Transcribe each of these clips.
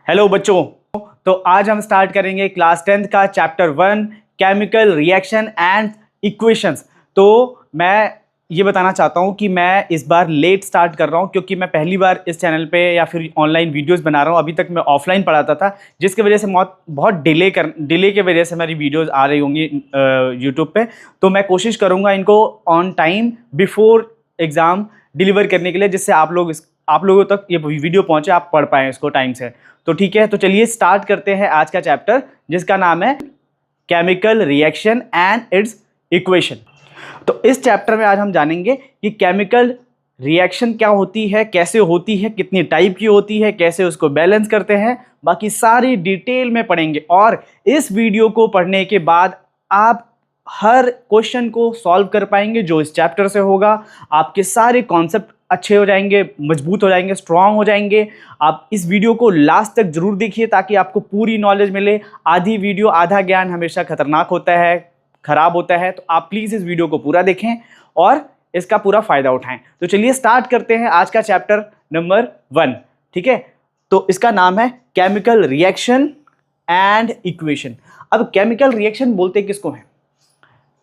Hello बच्चों, तो आज हम स्टार्ट करेंगे क्लास 10th का chapter 1 chemical reaction and equations. तो मैं ये बताना चाहता हूँ कि मैं इस बार लेट स्टार्ट कर रहा हूँ क्योंकि मैं पहली बार इस चैनल पे या फिर ऑनलाइन वीडियोस बना रहा हूँ। अभी तक मैं ऑफलाइन पढ़ाता था, जिसकी वजह से बहुत डिले की वजह से मेरी वीडियोस आ रही होंगी यूट्यूब पे। तो मैं कोशिश करूँगा इनको on time before exam deliver करने के लिए, जिससे आप लोगों तक ये वीडियो पहुँचे, आप पढ़ पाएँ इसको टाइम से। तो ठीक है, तो चलिए स्टार्ट करते हैं आज का चैप्टर, जिसका नाम है chemical reaction and it's equation. तो इस चैप्टर में आज हम जानेंगे कि केमिकल रिएक्शन क्या होती है, कैसे होती है, कितनी टाइप की होती है, कैसे उसको बैलेंस करते हैं, बाकी सारी डिटेल में पढ़ेंगे। और इस वीडियो को पढ़ने के बाद आप हर क्वेश्चन को सॉल्व कर पाएंगे जो इस चैप्टर से होगा। आपके सारे कॉन्सेप्ट अच्छे हो जाएंगे, मजबूत हो जाएंगे, स्ट्रांग हो जाएंगे। आप इस वीडियो को लास्ट तक जरूर देखिए ताकि आपको पूरी नॉलेज मिले। आधी वीडियो आधा ज्ञान हमेशा खतरनाक होता है, खराब होता है। तो आप प्लीज़ इस वीडियो को पूरा देखें और इसका पूरा फ़ायदा उठाएं। तो चलिए स्टार्ट करते हैं आज का चैप्टर नंबर 1। ठीक है, तो इसका नाम है केमिकल रिएक्शन एंड इक्वेशन। अब केमिकल रिएक्शन बोलते किसको हैं?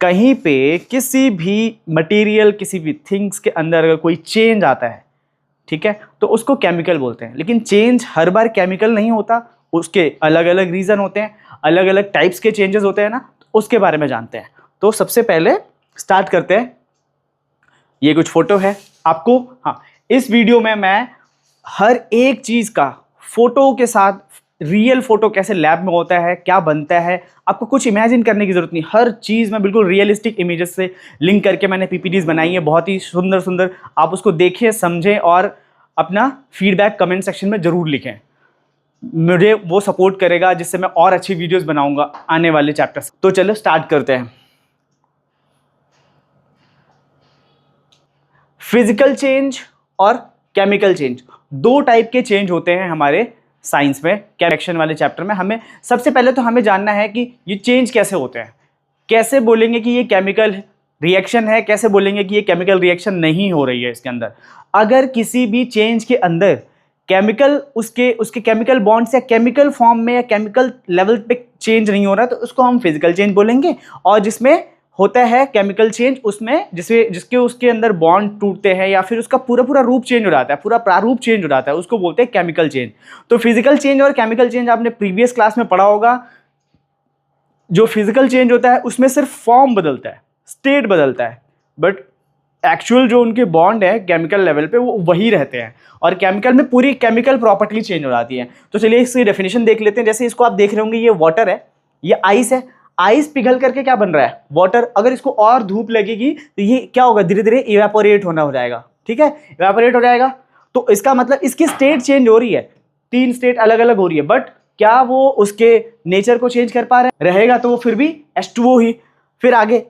कहीं पे किसी भी मटेरियल, किसी भी थिंग्स के अंदर अगर कोई चेंज आता है, ठीक है, तो उसको केमिकल बोलते हैं। लेकिन चेंज हर बार केमिकल नहीं होता, उसके अलग अलग रीज़न होते हैं, अलग अलग टाइप्स के चेंजेस होते हैं ना, तो उसके बारे में जानते हैं। तो सबसे पहले स्टार्ट करते हैं। ये कुछ फोटो है आपको, हाँ, इस वीडियो में मैं हर एक चीज़ का फोटो के साथ, रियल फोटो कैसे लैब में होता है, क्या बनता है, आपको कुछ इमेजिन करने की जरूरत नहीं। हर चीज़ में बिल्कुल रियलिस्टिक इमेजेस से लिंक करके मैंने पीपीटीज बनाई है, बहुत ही सुंदर सुंदर। आप उसको देखें, समझें और अपना फीडबैक कमेंट सेक्शन में ज़रूर लिखें। मुझे वो सपोर्ट करेगा, जिससे मैं और अच्छी वीडियोस बनाऊंगा आने वाले चैप्टर्स। तो चलो स्टार्ट करते हैं। फिजिकल चेंज और केमिकल चेंज, दो टाइप के चेंज होते हैं हमारे साइंस में। रिएक्शन वाले चैप्टर में हमें सबसे पहले तो हमें जानना है कि ये चेंज कैसे होते हैं। कैसे बोलेंगे कि ये केमिकल रिएक्शन है, कैसे बोलेंगे कि ये केमिकल रिएक्शन नहीं हो रही है इसके अंदर। अगर किसी भी चेंज के अंदर केमिकल, उसके केमिकल बॉन्ड्स या केमिकल फॉर्म में या केमिकल लेवल पे चेंज नहीं हो रहा, तो उसको हम फिजिकल चेंज बोलेंगे। और जिसमें होता है केमिकल चेंज, उसमें उसके अंदर बॉन्ड टूटते हैं या फिर उसका पूरा रूप चेंज हो जाता है, पूरा प्रारूप चेंज हो जाता है, उसको बोलते हैं केमिकल चेंज। तो फिजिकल चेंज और केमिकल चेंज आपने प्रीवियस क्लास में पढ़ा होगा। जो फिजिकल चेंज होता है उसमें सिर्फ फॉर्म बदलता है, स्टेट बदलता है, बट एक्चुअल जो उनके बॉन्ड है केमिकल लेवल पे वो वही रहते हैं। और केमिकल में पूरी केमिकल प्रॉपर्टी चेंज हो जाती है। तो चलिए इसकी डेफिनेशन देख लेते हैं। जैसे इसको आप देख रहे होंगे, ये वाटर है, ये आइस है। आइस पिघल करके क्या बन रहा है? वाटर। अगर इसको और धूप लगेगी तो ये क्या होगा? धीरे धीरे इवेपोरेट होना हो जाएगा। ठीक है, इवेपोरेट हो जाएगा। तो इसका मतलब इसकी स्टेट चेंज हो रही है, 3 स्टेट अलग अलग हो रही है, बट क्या वो उसके नेचर को चेंज कर पा रहे रहेगा? तो वो फिर भी H2O ही। फिर आगे,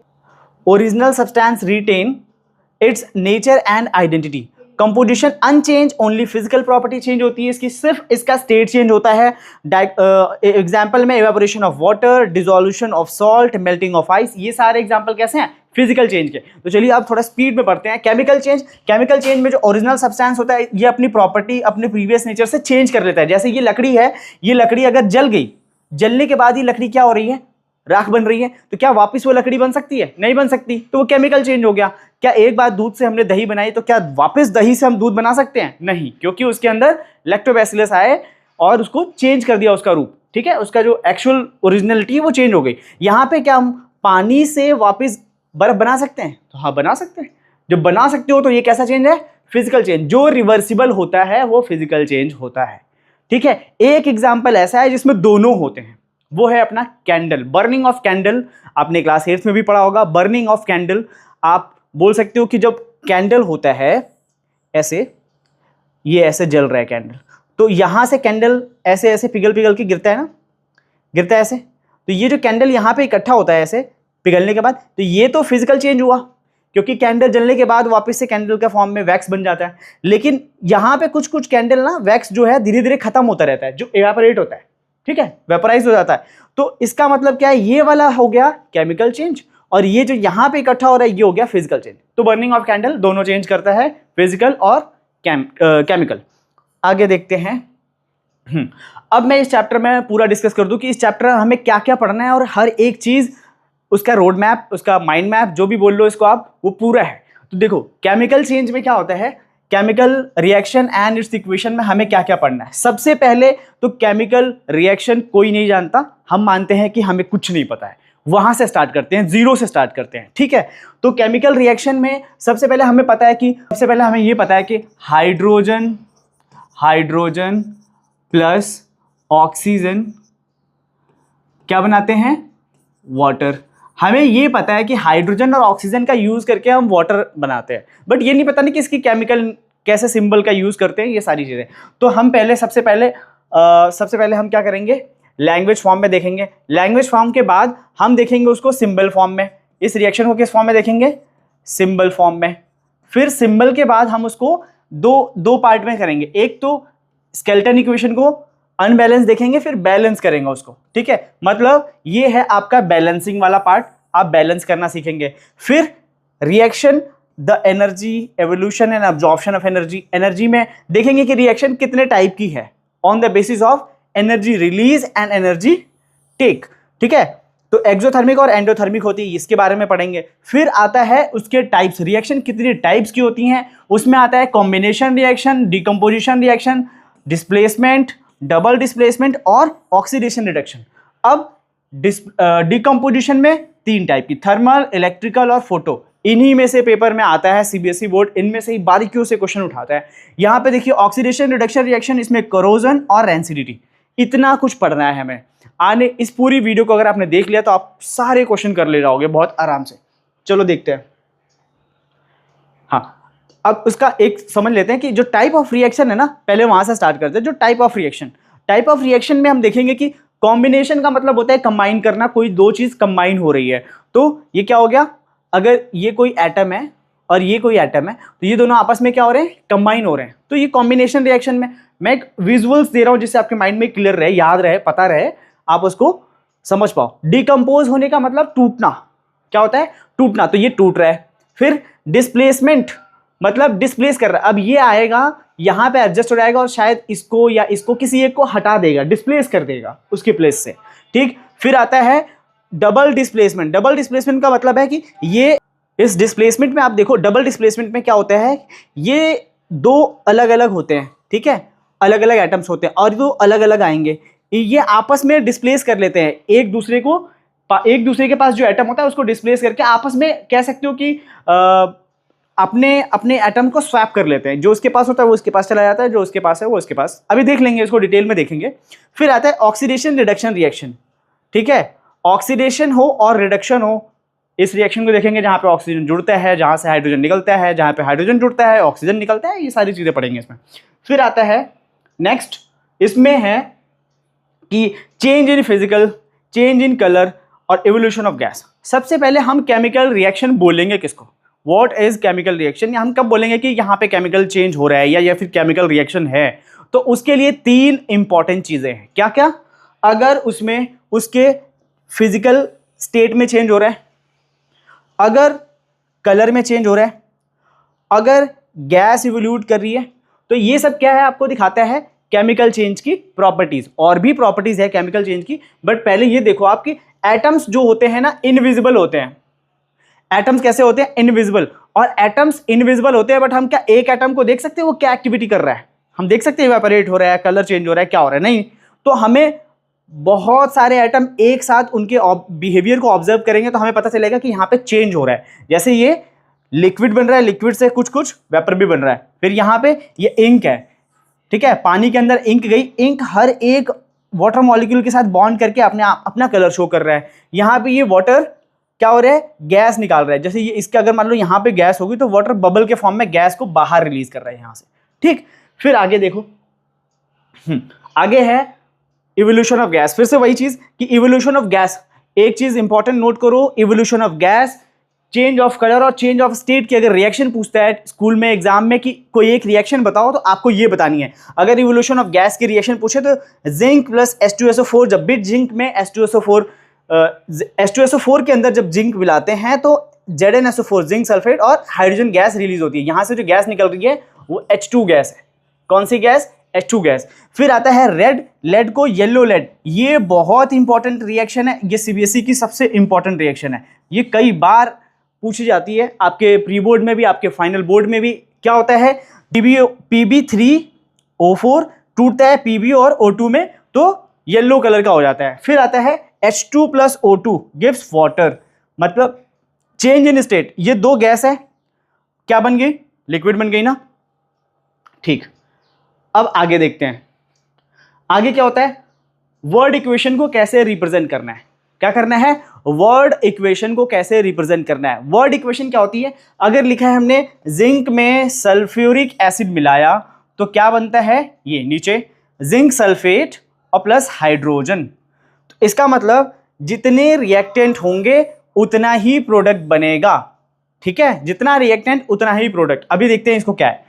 original substance retain its nature and identity, composition unchanged, only physical property change होती है इसकी, सिर्फ इसका स्टेट चेंज होता है। एग्जाम्पल में evaporation of water, dissolution of salt, melting of ice, ये सारे एग्जाम्पल कैसे हैं? फिजिकल चेंज के। तो चलिए आप थोड़ा स्पीड में पढ़ते हैं। केमिकल चेंज, केमिकल चेंज में जो ओरिजिनल सब्सटेंस होता है ये अपनी प्रॉपर्टी अपने प्रीवियस नेचर से चेंज कर लेता है। जैसे ये लकड़ी है, ये लकड़ी अगर जल गई, जलने के बाद ये लकड़ी क्या हो रही है? राख बन रही है। तो क्या वापस वो लकड़ी बन सकती है? नहीं बन सकती। तो वो केमिकल चेंज हो गया। क्या एक बार दूध से हमने दही बनाई तो क्या वापस दही से हम दूध बना सकते हैं? नहीं, क्योंकि उसके अंदर लैक्टोबैसिलस आए और उसको चेंज कर दिया उसका रूप। ठीक है, उसका जो एक्चुअल ओरिजिनलिटी है वो चेंज हो गई। यहाँ पे क्या हम पानी से वापस बर्फ बना सकते हैं? तो हाँ, बना सकते हैं। जब बना सकते हो तो ये कैसा चेंज है? Physical change. जो रिवर्सिबल होता है वो फिजिकल चेंज होता है। ठीक है, एक एग्जाम्पल ऐसा है जिसमें दोनों होते हैं, वो है अपना कैंडल। बर्निंग ऑफ कैंडल आपने क्लास 8 में भी पढ़ा होगा। बर्निंग ऑफ कैंडल, आप बोल सकते हो कि जब कैंडल होता है ऐसे, ये ऐसे जल रहा है कैंडल, तो यहां से कैंडल ऐसे ऐसे पिघल पिघल के गिरता है ना, गिरता है ऐसे। तो ये जो कैंडल यहां पे इकट्ठा होता है ऐसे पिघलने के बाद, तो ये तो फिजिकल चेंज हुआ, क्योंकि कैंडल जलने के बाद वापस से कैंडल के फॉर्म में वैक्स बन जाता है। लेकिन यहां पे कुछ कुछ कैंडल ना, वैक्स जो है धीरे धीरे खत्म होता रहता है, जो इवेपोरेट होता है। ठीक है, वेपराइज हो जाता है। तो इसका मतलब क्या है? ये वाला हो गया केमिकल चेंज, और ये जो यहां पे इकट्ठा हो रहा है ये हो गया फिजिकल चेंज। तो बर्निंग ऑफ कैंडल दोनों चेंज करता है, फिजिकल और केमिकल। आगे देखते हैं अब मैं इस चैप्टर में पूरा डिस्कस कर दूं कि इस चैप्टर में हमें क्या क्या पढ़ना है और हर एक चीज उसका रोड मैप, उसका माइंड मैप, जो भी बोल लो इसको आप, वो पूरा है। तो देखो केमिकल चेंज में क्या होता है, chemical reaction and it's equation में हमें क्या क्या पढ़ना है। सबसे पहले तो केमिकल रिएक्शन कोई नहीं जानता, हम मानते हैं कि हमें कुछ नहीं पता है, वहां से स्टार्ट करते हैं, जीरो से स्टार्ट करते हैं, ठीक है। तो केमिकल रिएक्शन में सबसे पहले हमें पता है कि ये पता है कि हाइड्रोजन प्लस ऑक्सीजन क्या बनाते हैं, वाटर। हमें ये पता है कि हाइड्रोजन और ऑक्सीजन का यूज करके हम वाटर बनाते हैं, बट ये नहीं पता नहीं कि इसकी केमिकल कैसे सिंबल का यूज करते हैं, ये सारी चीजें। तो हम सबसे पहले हम क्या करेंगे, लैंग्वेज फॉर्म में देखेंगे। लैंग्वेज फॉर्म के बाद हम देखेंगे उसको सिंबल फॉर्म में। इस रिएक्शन को किस फॉर्म में देखेंगे, सिंबल फॉर्म में। फिर सिंबल के बाद हम उसको दो पार्ट में करेंगे, एक तो स्केलेटन इक्वेशन को अनबैलेंस देखेंगे, फिर बैलेंस करेंगे उसको, ठीक है। मतलब ये है आपका बैलेंसिंग वाला पार्ट, आप बैलेंस करना सीखेंगे। फिर reaction, the energy, evolution and absorption of energy. Energy में देखेंगे कि रिएक्शन कितने टाइप की है on the basis of energy release and energy take, ठीक है। तो एक्सोथर्मिक और एंडोथर्मिक होती है, इसके बारे में पढ़ेंगे। फिर आता है उसके टाइप्स, रिएक्शन कितनी टाइप्स की होती हैं, उसमें आता है combination reaction, decomposition reaction, displacement, double displacement और ऑक्सीडेशन रिडक्शन। अब डिकम्पोजिशन में 3 टाइप की, थर्मल, इलेक्ट्रिकल और फोटो। इन्हीं में से पेपर में आता है, सीबीएसई बोर्ड इनमें से ही बारीकियों से क्वेश्चन उठाता है। यहाँ पे देखिए ऑक्सीडेशन रिडक्शन रिएक्शन, इसमें कोरोजन और रेंसिडिटी, इतना कुछ पढ़ना है हमें। आने इस पूरी वीडियो को अगर आपने देख लिया तो आप सारे क्वेश्चन कर ले जाओगे बहुत आराम से। चलो देखते हैं। हाँ, अब उसका एक समझ लेते हैं कि जो टाइप ऑफ रिएक्शन है ना, पहले वहां से स्टार्ट करते हैं। जो टाइप ऑफ रिएक्शन में हम देखेंगे कि कॉम्बिनेशन का मतलब होता है कंबाइन करना, कोई दो चीज कंबाइन हो रही है। तो ये क्या हो गया, अगर ये कोई एटम है और ये कोई एटम है तो ये दोनों आपस में क्या हो रहे हैं, कंबाइन हो रहे हैं। तो ये कॉम्बिनेशन रिएक्शन में मैं एक विजुअल्स दे रहा हूं जिससे आपके माइंड में क्लियर रहे, याद रहे, पता रहे, आप उसको समझ पाओ। डिकम्पोज होने का मतलब टूटना, क्या होता है, टूटना। तो ये टूट रहा है। फिर डिस्प्लेसमेंट मतलब डिस्प्लेस कर रहा है, अब ये आएगा यहां पे एडजस्ट हो जाएगा और शायद इसको या इसको किसी एक को हटा देगा, डिस्प्लेस कर देगा उसके प्लेस से, ठीक। फिर आता है डबल डिस्प्लेसमेंट। डबल डिस्प्लेसमेंट का मतलब है कि ये इस डिस्प्लेसमेंट में आप देखो, डबल डिस्प्लेसमेंट में क्या होता है, ये दो अलग अलग होते हैं, ठीक है, अलग अलग एटम्स होते हैं और दो अलग अलग आएंगे, ये आपस में डिस्प्लेस कर लेते हैं एक दूसरे को। एक दूसरे के पास जो एटम होता है उसको डिस्प्लेस करके आपस में कह सकते हो कि अपने अपने एटम को स्वैप कर लेते हैं। जो उसके पास होता है वो उसके पास चला जाता है, जो उसके पास है वो उसके पास। अभी देख लेंगे, इसको डिटेल में देखेंगे। फिर आता है ऑक्सीडेशन रिडक्शन रिएक्शन, ठीक है। ऑक्सीडेशन हो और रिडक्शन हो, इस रिएक्शन को देखेंगे जहां पे ऑक्सीजन जुड़ता है, जहां से हाइड्रोजन निकलता है, जहां पे हाइड्रोजन जुड़ता है ऑक्सीजन निकलता है, ये सारी चीजें पढ़ेंगे इसमें। फिर आता है नेक्स्ट, इसमें है कि change in physical, change in colour और इवोल्यूशन ऑफ गैस। सबसे पहले हम केमिकल रिएक्शन बोलेंगे किसको, व्हाट इज केमिकल रिएक्शन, या हम कब बोलेंगे कि यहाँ पे केमिकल चेंज हो रहा है या फिर केमिकल रिएक्शन है। तो उसके लिए 3 इंपॉर्टेंट चीजें हैं। क्या क्या, अगर उसमें उसके फिजिकल स्टेट में चेंज हो रहा है, अगर कलर में चेंज हो रहा है, अगर गैस इवोल्यूट कर रही है, तो ये सब क्या है आपको दिखाता है केमिकल चेंज की प्रॉपर्टीज। और भी प्रॉपर्टीज है केमिकल चेंज की, बट पहले ये देखो आपकी एटम्स जो होते हैं ना, इनविजिबल होते हैं। एटम्स कैसे होते हैं, इनविजिबल। और एटम्स इनविजिबल होते हैं, बट हम क्या एक एटम को देख सकते हैं वो क्या एक्टिविटी कर रहा है, हम देख सकते हैं इवेपोरेट हो रहा है, कलर चेंज हो रहा है, क्या हो रहा है, नहीं। तो हमें बहुत सारे एटम एक साथ उनके बिहेवियर को ऑब्जर्व करेंगे तो हमें पता चलेगा कि यहाँ पे चेंज हो रहा है। जैसे ये लिक्विड बन रहा है, लिक्विड से कुछ कुछ वेपर भी बन रहा है। फिर यहाँ पे ये इंक है, ठीक है, पानी के अंदर इंक गई, इंक हर एक वाटर मॉलिक्यूल के साथ बॉन्ड करके अपना कलर शो कर रहा है। यहाँ पे ये वाटर क्या हो रहा है, गैस निकाल रहा है। जैसे ये इसका अगर मान लो यहाँ पे गैस होगी तो वाटर बबल के फॉर्म में गैस को बाहर रिलीज कर रहा है यहाँ से, ठीक। फिर आगे देखो, आगे है इवोल्यूशन ऑफ गैस। फिर से वही चीज कि इवोल्यूशन ऑफ गैस, एक चीज इंपॉर्टेंट नोट करो, evolution of gas, change of colour और चेंज ऑफ स्टेट की अगर रिएक्शन पूछता है स्कूल में एग्जाम में कि कोई एक रिएक्शन बताओ, तो आपको ये बतानी है। अगर इवोल्यूशन ऑफ गैस की रिएक्शन पूछे तो जिंक प्लस H2SO4, जब भी जिंक में H2SO4 के अंदर जब जिंक मिलाते हैं तो ZnSO4 जिंक सल्फेट और हाइड्रोजन गैस रिलीज होती है। यहां से जो गैस निकल रही है वो H2 गैस है। कौन सी गैस, H2 गैस। फिर आता है रेड, लेड को येलो लेड। ये बहुत इंपॉर्टेंट रिएक्शन है, ये सीबीएसई की सबसे इंपॉर्टेंट रिएक्शन है। ये कई बार पूछी जाती है आपके प्री बोर्ड में भी, आपके फाइनल बोर्ड में भी। क्या होता है, PB3O4 टूटता है PB और O2 में तो येलो कलर का हो जाता है। फिर आता है H2+O2 गिव्स वाटर, मतलब चेंज इन स्टेट। ये दो गैस है, क्या बन गई, लिक्विड बन गई ना। ठीक, अब आगे देखते हैं आगे क्या होता है। वर्ड इक्वेशन को कैसे रिप्रेजेंट करना है, क्या करना है, वर्ड इक्वेशन को कैसे रिप्रेजेंट करना है। वर्ड इक्वेशन क्या होती है, अगर लिखा है हमने जिंक में सल्फ्यूरिक एसिड मिलाया तो क्या बनता है, ये नीचे जिंक सल्फेट और प्लस हाइड्रोजन। तो इसका मतलब जितने रिएक्टेंट होंगे उतना ही प्रोडक्ट बनेगा। ठीक है, जितना रिएक्टेंट उतना ही प्रोडक्ट। अभी देखते हैं इसको क्या है,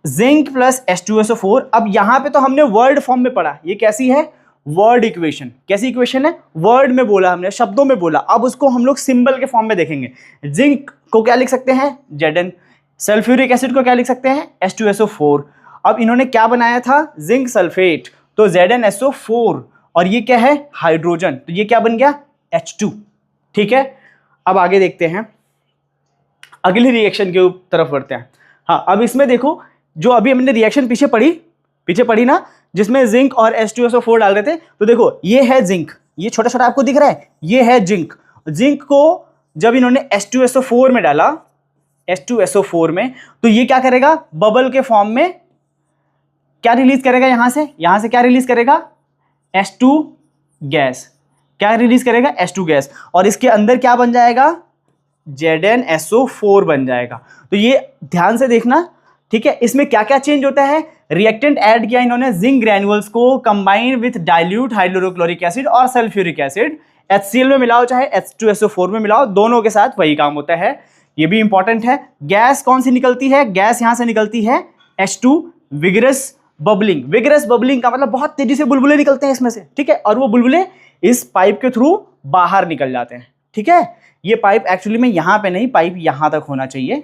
जिंक प्लस H2SO4। अब यहां पे तो हमने वर्ड फॉर्म में पढ़ा, ये कैसी है, वर्ड इक्वेशन। कैसी इक्वेशन है, वर्ड में बोला हमने, शब्दों में बोला। अब उसको हम लोग सिंबल के फॉर्म में देखेंगे। जिंक को क्या लिख सकते हैं, Zn। सल्फ्यूरिक एसिड को क्या लिख सकते हैं, H2SO4। अब इन्होंने क्या बनाया था, जिंक सल्फेट, तो ZnSO4, और ये क्या है, हाइड्रोजन, तो ये क्या बन गया, H2। ठीक है, अब आगे देखते हैं, अगली रिएक्शन की तरफ बढ़ते हैं। हाँ, अब इसमें देखो, जो अभी हमने रिएक्शन पीछे पढ़ी ना, जिसमें जिंक और H2SO4 डाल रहे थे, तो देखो ये है जिंक, ये छोटा छोटा आपको दिख रहा है, ये है जिंक। जिंक को जब इन्होंने H2SO4 में डाला, H2SO4 में, तो ये क्या करेगा, बबल के फॉर्म में क्या रिलीज करेगा, यहां से क्या रिलीज करेगा, H2 गैस। क्या रिलीज करेगा, H2 गैस, और इसके अंदर क्या बन जाएगा, ZnSO4 बन जाएगा। तो ये ध्यान से देखना, ठीक है। इसमें क्या क्या चेंज होता है, रिएक्टेंट ऐड किया इन्होंने जिंक ग्रैन्युअल्स को combine with dilute hydrochloric acid और सल्फ्यूरिक एसिड, HCl में मिलाओ चाहे H2SO4 में मिलाओ, दोनों के साथ वही काम होता है। ये भी इंपॉर्टेंट है। गैस कौन सी निकलती है, गैस यहां से निकलती है H2 vigorous bubbling. Vigorous bubbling का मतलब बहुत तेजी से बुलबुले निकलते हैं इसमें से, ठीक है, और वो बुलबुले इस पाइप के थ्रू बाहर निकल जाते हैं। ठीक है, ये पाइप एक्चुअली में यहां पे नहीं, पाइप यहां तक होना चाहिए,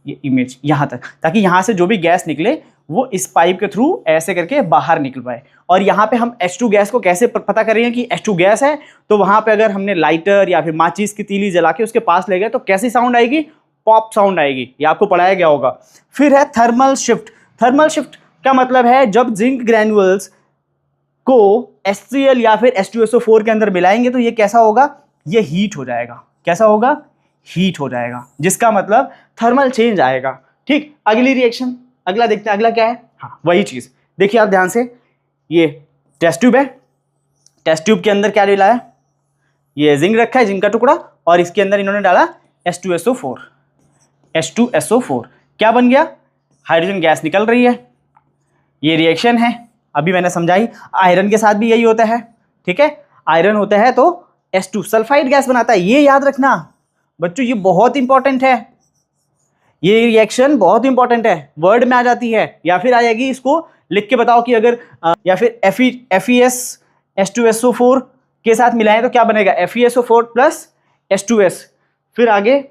ये इमेज यहां तक, ताकि यहां से जो भी गैस निकले वो इस पाइप के थ्रू ऐसे करके बाहर निकल पाए। और यहाँ पे हम H2 गैस को कैसे पता करेंगे कि H2 गैस है, तो वहां पे अगर हमने लाइटर या फिर माचिस की तीली जला के उसके पास ले गए तो कैसी साउंड आएगी, पॉप साउंड आएगी, ये आपको पढ़ाया गया होगा। फिर है थर्मल शिफ्ट। थर्मल शिफ्ट का मतलब है जब जिंक ग्रैन्युअल्स को HCl या फिर H2SO4 के अंदर मिलाएंगे तो ये कैसा होगा, ये हीट हो जाएगा। कैसा होगा, हीट हो जाएगा, जिसका मतलब थर्मल चेंज आएगा। ठीक, अगली रिएक्शन, अगला देखते हैं, अगला क्या है, हाँ वही चीज देखिए आप ध्यान से। ये टेस्ट ट्यूब है, टेस्ट ट्यूब के अंदर क्या डाला है, ये जिंक रखा है, जिंक का टुकड़ा, और इसके अंदर इन्होंने डाला H2SO4। H2SO4 क्या बन गया, हाइड्रोजन गैस निकल रही है। ये रिएक्शन है, अभी मैंने समझाई। आयरन के साथ भी यही होता है, ठीक है, आयरन होता है तो H2 सल्फाइड गैस बनाता है। ये याद रखना बच्चों, ये बहुत इंपॉर्टेंट है, ये रिएक्शन बहुत इंपॉर्टेंट है, वर्ड में आ जाती है या फिर आ जाएगी। इसको लिख के बताओ कि अगर या फिर FeS H2SO4 के साथ मिलाएं तो क्या बनेगा, FeSO4 प्लस H2S। फिर आगे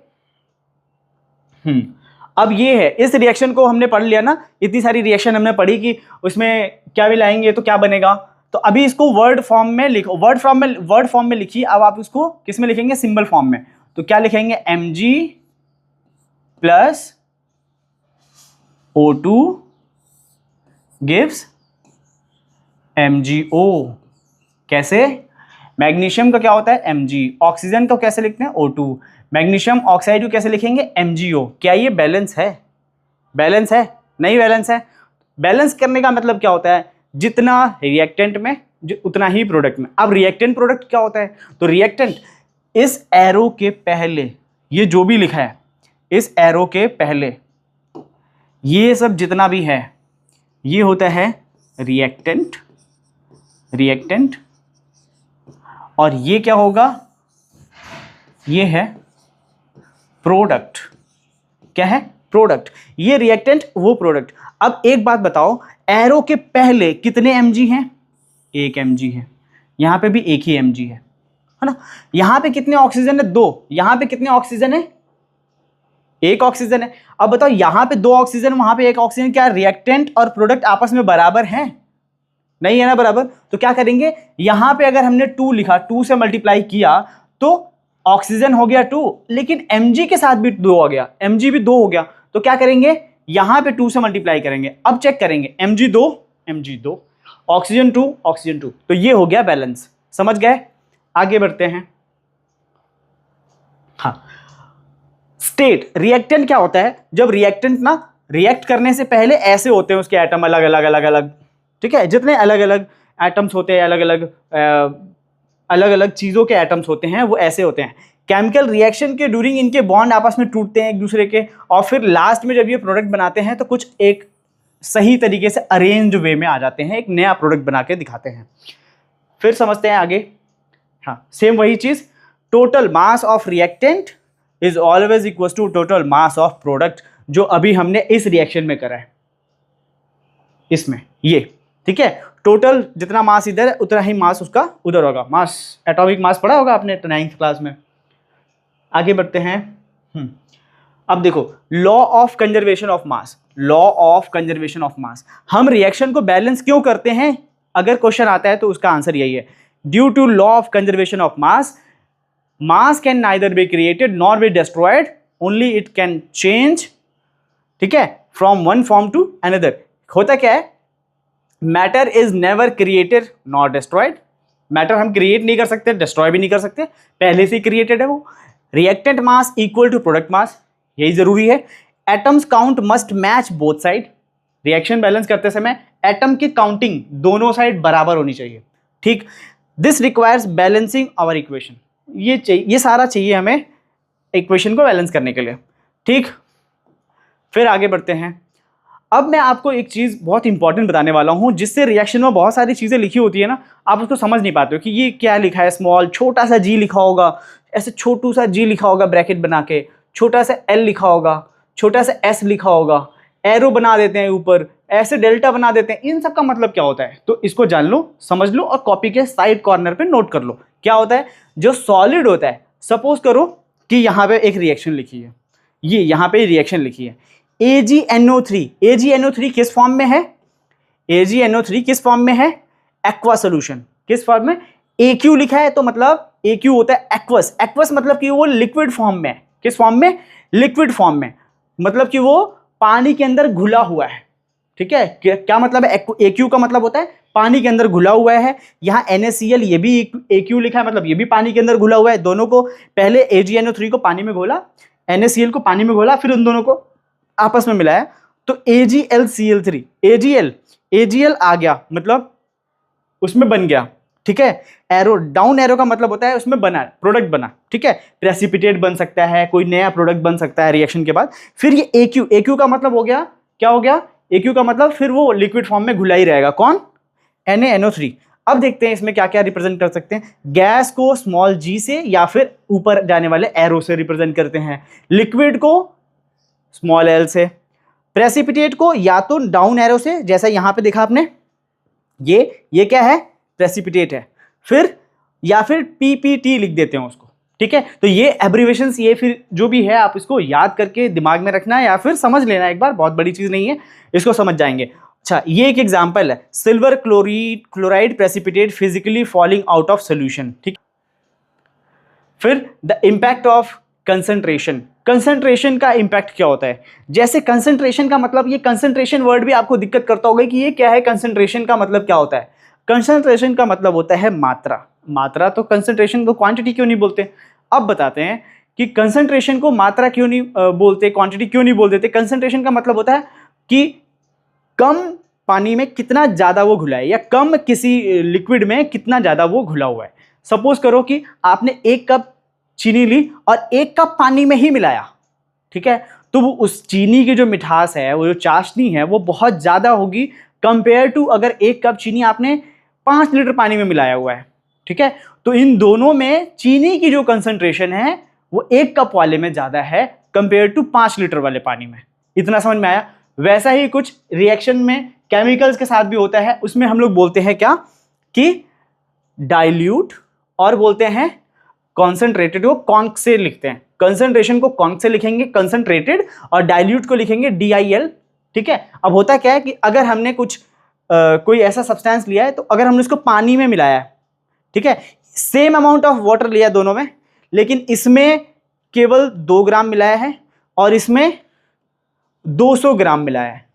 अब ये है, इस रिएक्शन को हमने पढ़ लिया ना, इतनी सारी रिएक्शन हमने पढ़ी कि उसमें क्या मिलाएंगे तो क्या बनेगा। तो अभी इसको वर्ड फॉर्म में लिखो, वर्ड फॉर्म में लिखिए। अब आप इसको किस में लिखेंगे, सिंबल फॉर्म में। तो क्या लिखेंगे, Mg plus O2 gives MgO। कैसे, मैग्नीशियम का क्या होता है Mg, ऑक्सीजन को कैसे लिखते हैं O2, मैग्नीशियम ऑक्साइड को कैसे लिखेंगे MgO। क्या ये बैलेंस है, बैलेंस है, नहीं बैलेंस है। बैलेंस करने का मतलब क्या होता है, जितना रिएक्टेंट में उतना ही प्रोडक्ट में। अब रिएक्टेंट प्रोडक्ट क्या होता है, तो रिएक्टेंट इस एरो के पहले, ये जो भी लिखा है इस एरो के पहले, ये सब जितना भी है ये होता है रिएक्टेंट, रिएक्टेंट। और ये क्या होगा, ये है प्रोडक्ट। क्या है, प्रोडक्ट। ये रिएक्टेंट, वो प्रोडक्ट। अब एक बात बताओ, एरो के पहले कितने Mg हैं, 1 Mg है, यहां पे भी एक ही Mg है ना। यहां पे कितने ऑक्सीजन है, 2। यहां पे कितने ऑक्सीजन है, एक ऑक्सीजन है। अब बताओ यहां पे 2 ऑक्सीजन, वहां पे 1 ऑक्सीजन, क्या रिएक्टेंट और प्रोडक्ट आपस में बराबर हैं? नहीं है ना बराबर। तो क्या करेंगे, यहां पे अगर हमने 2 लिखा, 2 से मल्टीप्लाई किया तो ऑक्सीजन हो गया 2, लेकिन Mg के साथ भी 2 हो गया, Mg भी 2 हो गया। तो क्या करेंगे, यहां पे 2 से मल्टीप्लाई करेंगे। अब चेक करेंगे, Mg 2, ऑक्सीजन 2, ऑक्सीजन 2, तो ये हो गया बैलेंस। समझ गए? आगे बढ़ते हैं। हाँ, स्टेट रिएक्टेंट क्या होता है, जब रिएक्टेंट ना रिएक्ट करने से पहले ऐसे होते हैं उसके एटम अलग अलग अलग अलग, ठीक है, जितने अलग अलग एटम्स होते हैं, अलग अलग चीजों के एटम्स होते हैं, वो ऐसे होते हैं। केमिकल रिएक्शन के ड्यूरिंग इनके बॉन्ड आपस में टूटते हैं एक दूसरे के, और फिर लास्ट में जब ये प्रोडक्ट बनाते हैं तो कुछ एक सही तरीके से अरेंज वे में आ जाते हैं, एक नया प्रोडक्ट बना के दिखाते हैं। फिर समझते हैं आगे। हाँ, सेम वही चीज, total mass of reactant is always equal to total mass of product, जो अभी हमने इस रिएक्शन में करा है, इसमें ये, ठीक है। टोटल जितना मास इधर है उतना ही मास उसका उधर होगा। मास, एटॉमिक मास पढ़ा होगा आपने 9th क्लास में। आगे बढ़ते हैं। अब देखो, law of conservation of mass, law of conservation of मास। हम रिएक्शन को बैलेंस क्यों करते हैं, अगर क्वेश्चन आता है तो उसका आंसर यही है, due to law of conservation of mass, mass can neither be created nor be destroyed, only it can change, ठीक है, from one form to another. होता क्या है, matter is never created not destroyed, matter हम create नहीं कर सकते, destroy भी नहीं कर सकते, पहले से क्रिएटेड है वो। Reactant mass equal to product mass, यही जरूरी है। Atoms count must match both side, reaction balance करते समय एटम की काउंटिंग दोनों साइड बराबर होनी चाहिए, ठीक। This requires balancing our equation, ये चाहिए, ये सारा चाहिए हमें इक्वेशन को बैलेंस करने के लिए, ठीक। फिर आगे बढ़ते हैं। अब मैं आपको एक चीज बहुत इंपॉर्टेंट बताने वाला हूं, जिससे रिएक्शन में बहुत सारी चीजें लिखी होती है ना, आप उसको समझ नहीं पाते हो कि ये क्या लिखा है, स्मॉल छोटा सा जी लिखा होगा, ऐसे छोटू सा जी लिखा होगा ब्रैकेट बना के, छोटा सा एल लिखा होगा, छोटा सा एस लिखा होगा, एरो बना देते हैं ऊपर, ऐसे डेल्टा बना देते हैं, इन सब का मतलब क्या होता है, तो इसको जान लो, समझ लो, और कॉपी के साइड कॉर्नर पे नोट कर लो। क्या होता है, जो सॉलिड होता है, सपोज करो कि यहाँ पे एक रिएक्शन लिखी है, ये यहाँ पे रिएक्शन लिखी है, AgNO3, AgNO3 किस फॉर्म में है, AgNO3 किस फॉर्म में है, एक्वा सोल्यूशन, किस फॉर्म में, AQ लिखा है, तो मतलब AQ होता है एक्वस, एक्वस मतलब कि वो लिक्विड फॉर्म में है, किस फॉर्म में, लिक्विड फॉर्म में, मतलब कि वो पानी के अंदर घुला हुआ है, ठीक है। क्या मतलब है, AQ का मतलब होता है पानी के अंदर घुला हुआ है। यहाँ NaCl, ये भी AQ लिखा है, मतलब ये भी पानी के अंदर घुला हुआ है। दोनों को पहले AgNO3 को पानी में घोला, NaCl को पानी में घोला, फिर उन दोनों को आपस में मिलाया, तो AgLCl3, AgL आ गया, मतलब उसमें बन गया, ठीक है। एरो, डाउन एरो का मतलब होता है उसमें बना, प्रोडक्ट बना, ठीक है। प्रेसिपिटेट बन सकता है, कोई नया प्रोडक्ट बन सकता है रिएक्शन के बाद। फिर ये AQ का मतलब हो गया, क्या हो गया, AQ का मतलब फिर वो लिक्विड फॉर्म में घुला ही रहेगा, कौन, NaNO3। अब देखते हैं इसमें क्या क्या रिप्रेजेंट कर सकते हैं। गैस को स्मॉल g से या फिर ऊपर जाने वाले एरो से रिप्रेजेंट करते हैं, लिक्विड को स्मॉल l से, प्रेसिपिटेट को या तो डाउन एरो से, जैसा यहां पे देखा आपने, ये क्या है, प्रेसिपिटेट है, फिर या फिर PPT लिख देते हैं उसको, ठीक है। तो ये एब्रिवेशंस, ये फिर जो भी है आप इसको याद करके दिमाग में रखना है या फिर समझ लेना एक बार, बहुत बड़ी चीज नहीं है, इसको समझ जाएंगे। अच्छा, ये एक एग्जांपल है, silver chloride precipitate physically falling out of solution, ठीक। फिर the impact of concentration, concentration का इंपैक्ट क्या होता है, जैसे कंसंट्रेशन का मतलब, ये कंसंट्रेशन वर्ड भी आपको दिक्कत करता होगा कि ये क्या है, कंसंट्रेशन का मतलब क्या होता है। कंसंट्रेशन का मतलब होता है मात्रा, मात्रा, तो कंसंट्रेशन को क्वांटिटी क्यों नहीं बोलते। अब बताते हैं कि कंसंट्रेशन को मात्रा क्यों नहीं बोलते, क्वांटिटी क्यों नहीं बोल देते। कंसंट्रेशन का मतलब होता है कि कम पानी में कितना ज्यादा वो घुला है, या कम किसी लिक्विड में कितना ज्यादा वो घुला हुआ है। सपोज करो कि आपने 1 कप चीनी ली और 1 कप पानी में ही मिलाया, ठीक है, तो वो उस चीनी की जो मिठास है, वो जो चाशनी है, वो बहुत ज्यादा होगी कंपेयर टू अगर 1 कप चीनी आपने 5 लीटर पानी में मिलाया हुआ है, ठीक है। तो इन दोनों में चीनी की जो कंसंट्रेशन है वो 1 कप वाले में ज्यादा है कंपेयर टू 5 लीटर वाले पानी में। इतना समझ में आया। वैसा ही कुछ रिएक्शन में केमिकल्स के साथ भी होता है, उसमें हम लोग बोलते हैं क्या, कि डाइल्यूट और बोलते हैं कॉन्सेंट्रेटेड को कॉन्क से लिखते हैं, कंसंट्रेशन को कॉन्क से लिखेंगे कंसंट्रेटेड, और डाइल्यूट को लिखेंगे DIL। ठीक है, अब होता क्या है कि अगर हमने कुछ कोई ऐसा सब्सटेंस लिया है, तो अगर हमने उसको पानी में मिलाया है, ठीक है, सेम अमाउंट ऑफ वाटर लिया दोनों में, लेकिन इसमें केवल 2 ग्राम मिलाया है और इसमें 200 ग्राम मिलाया है।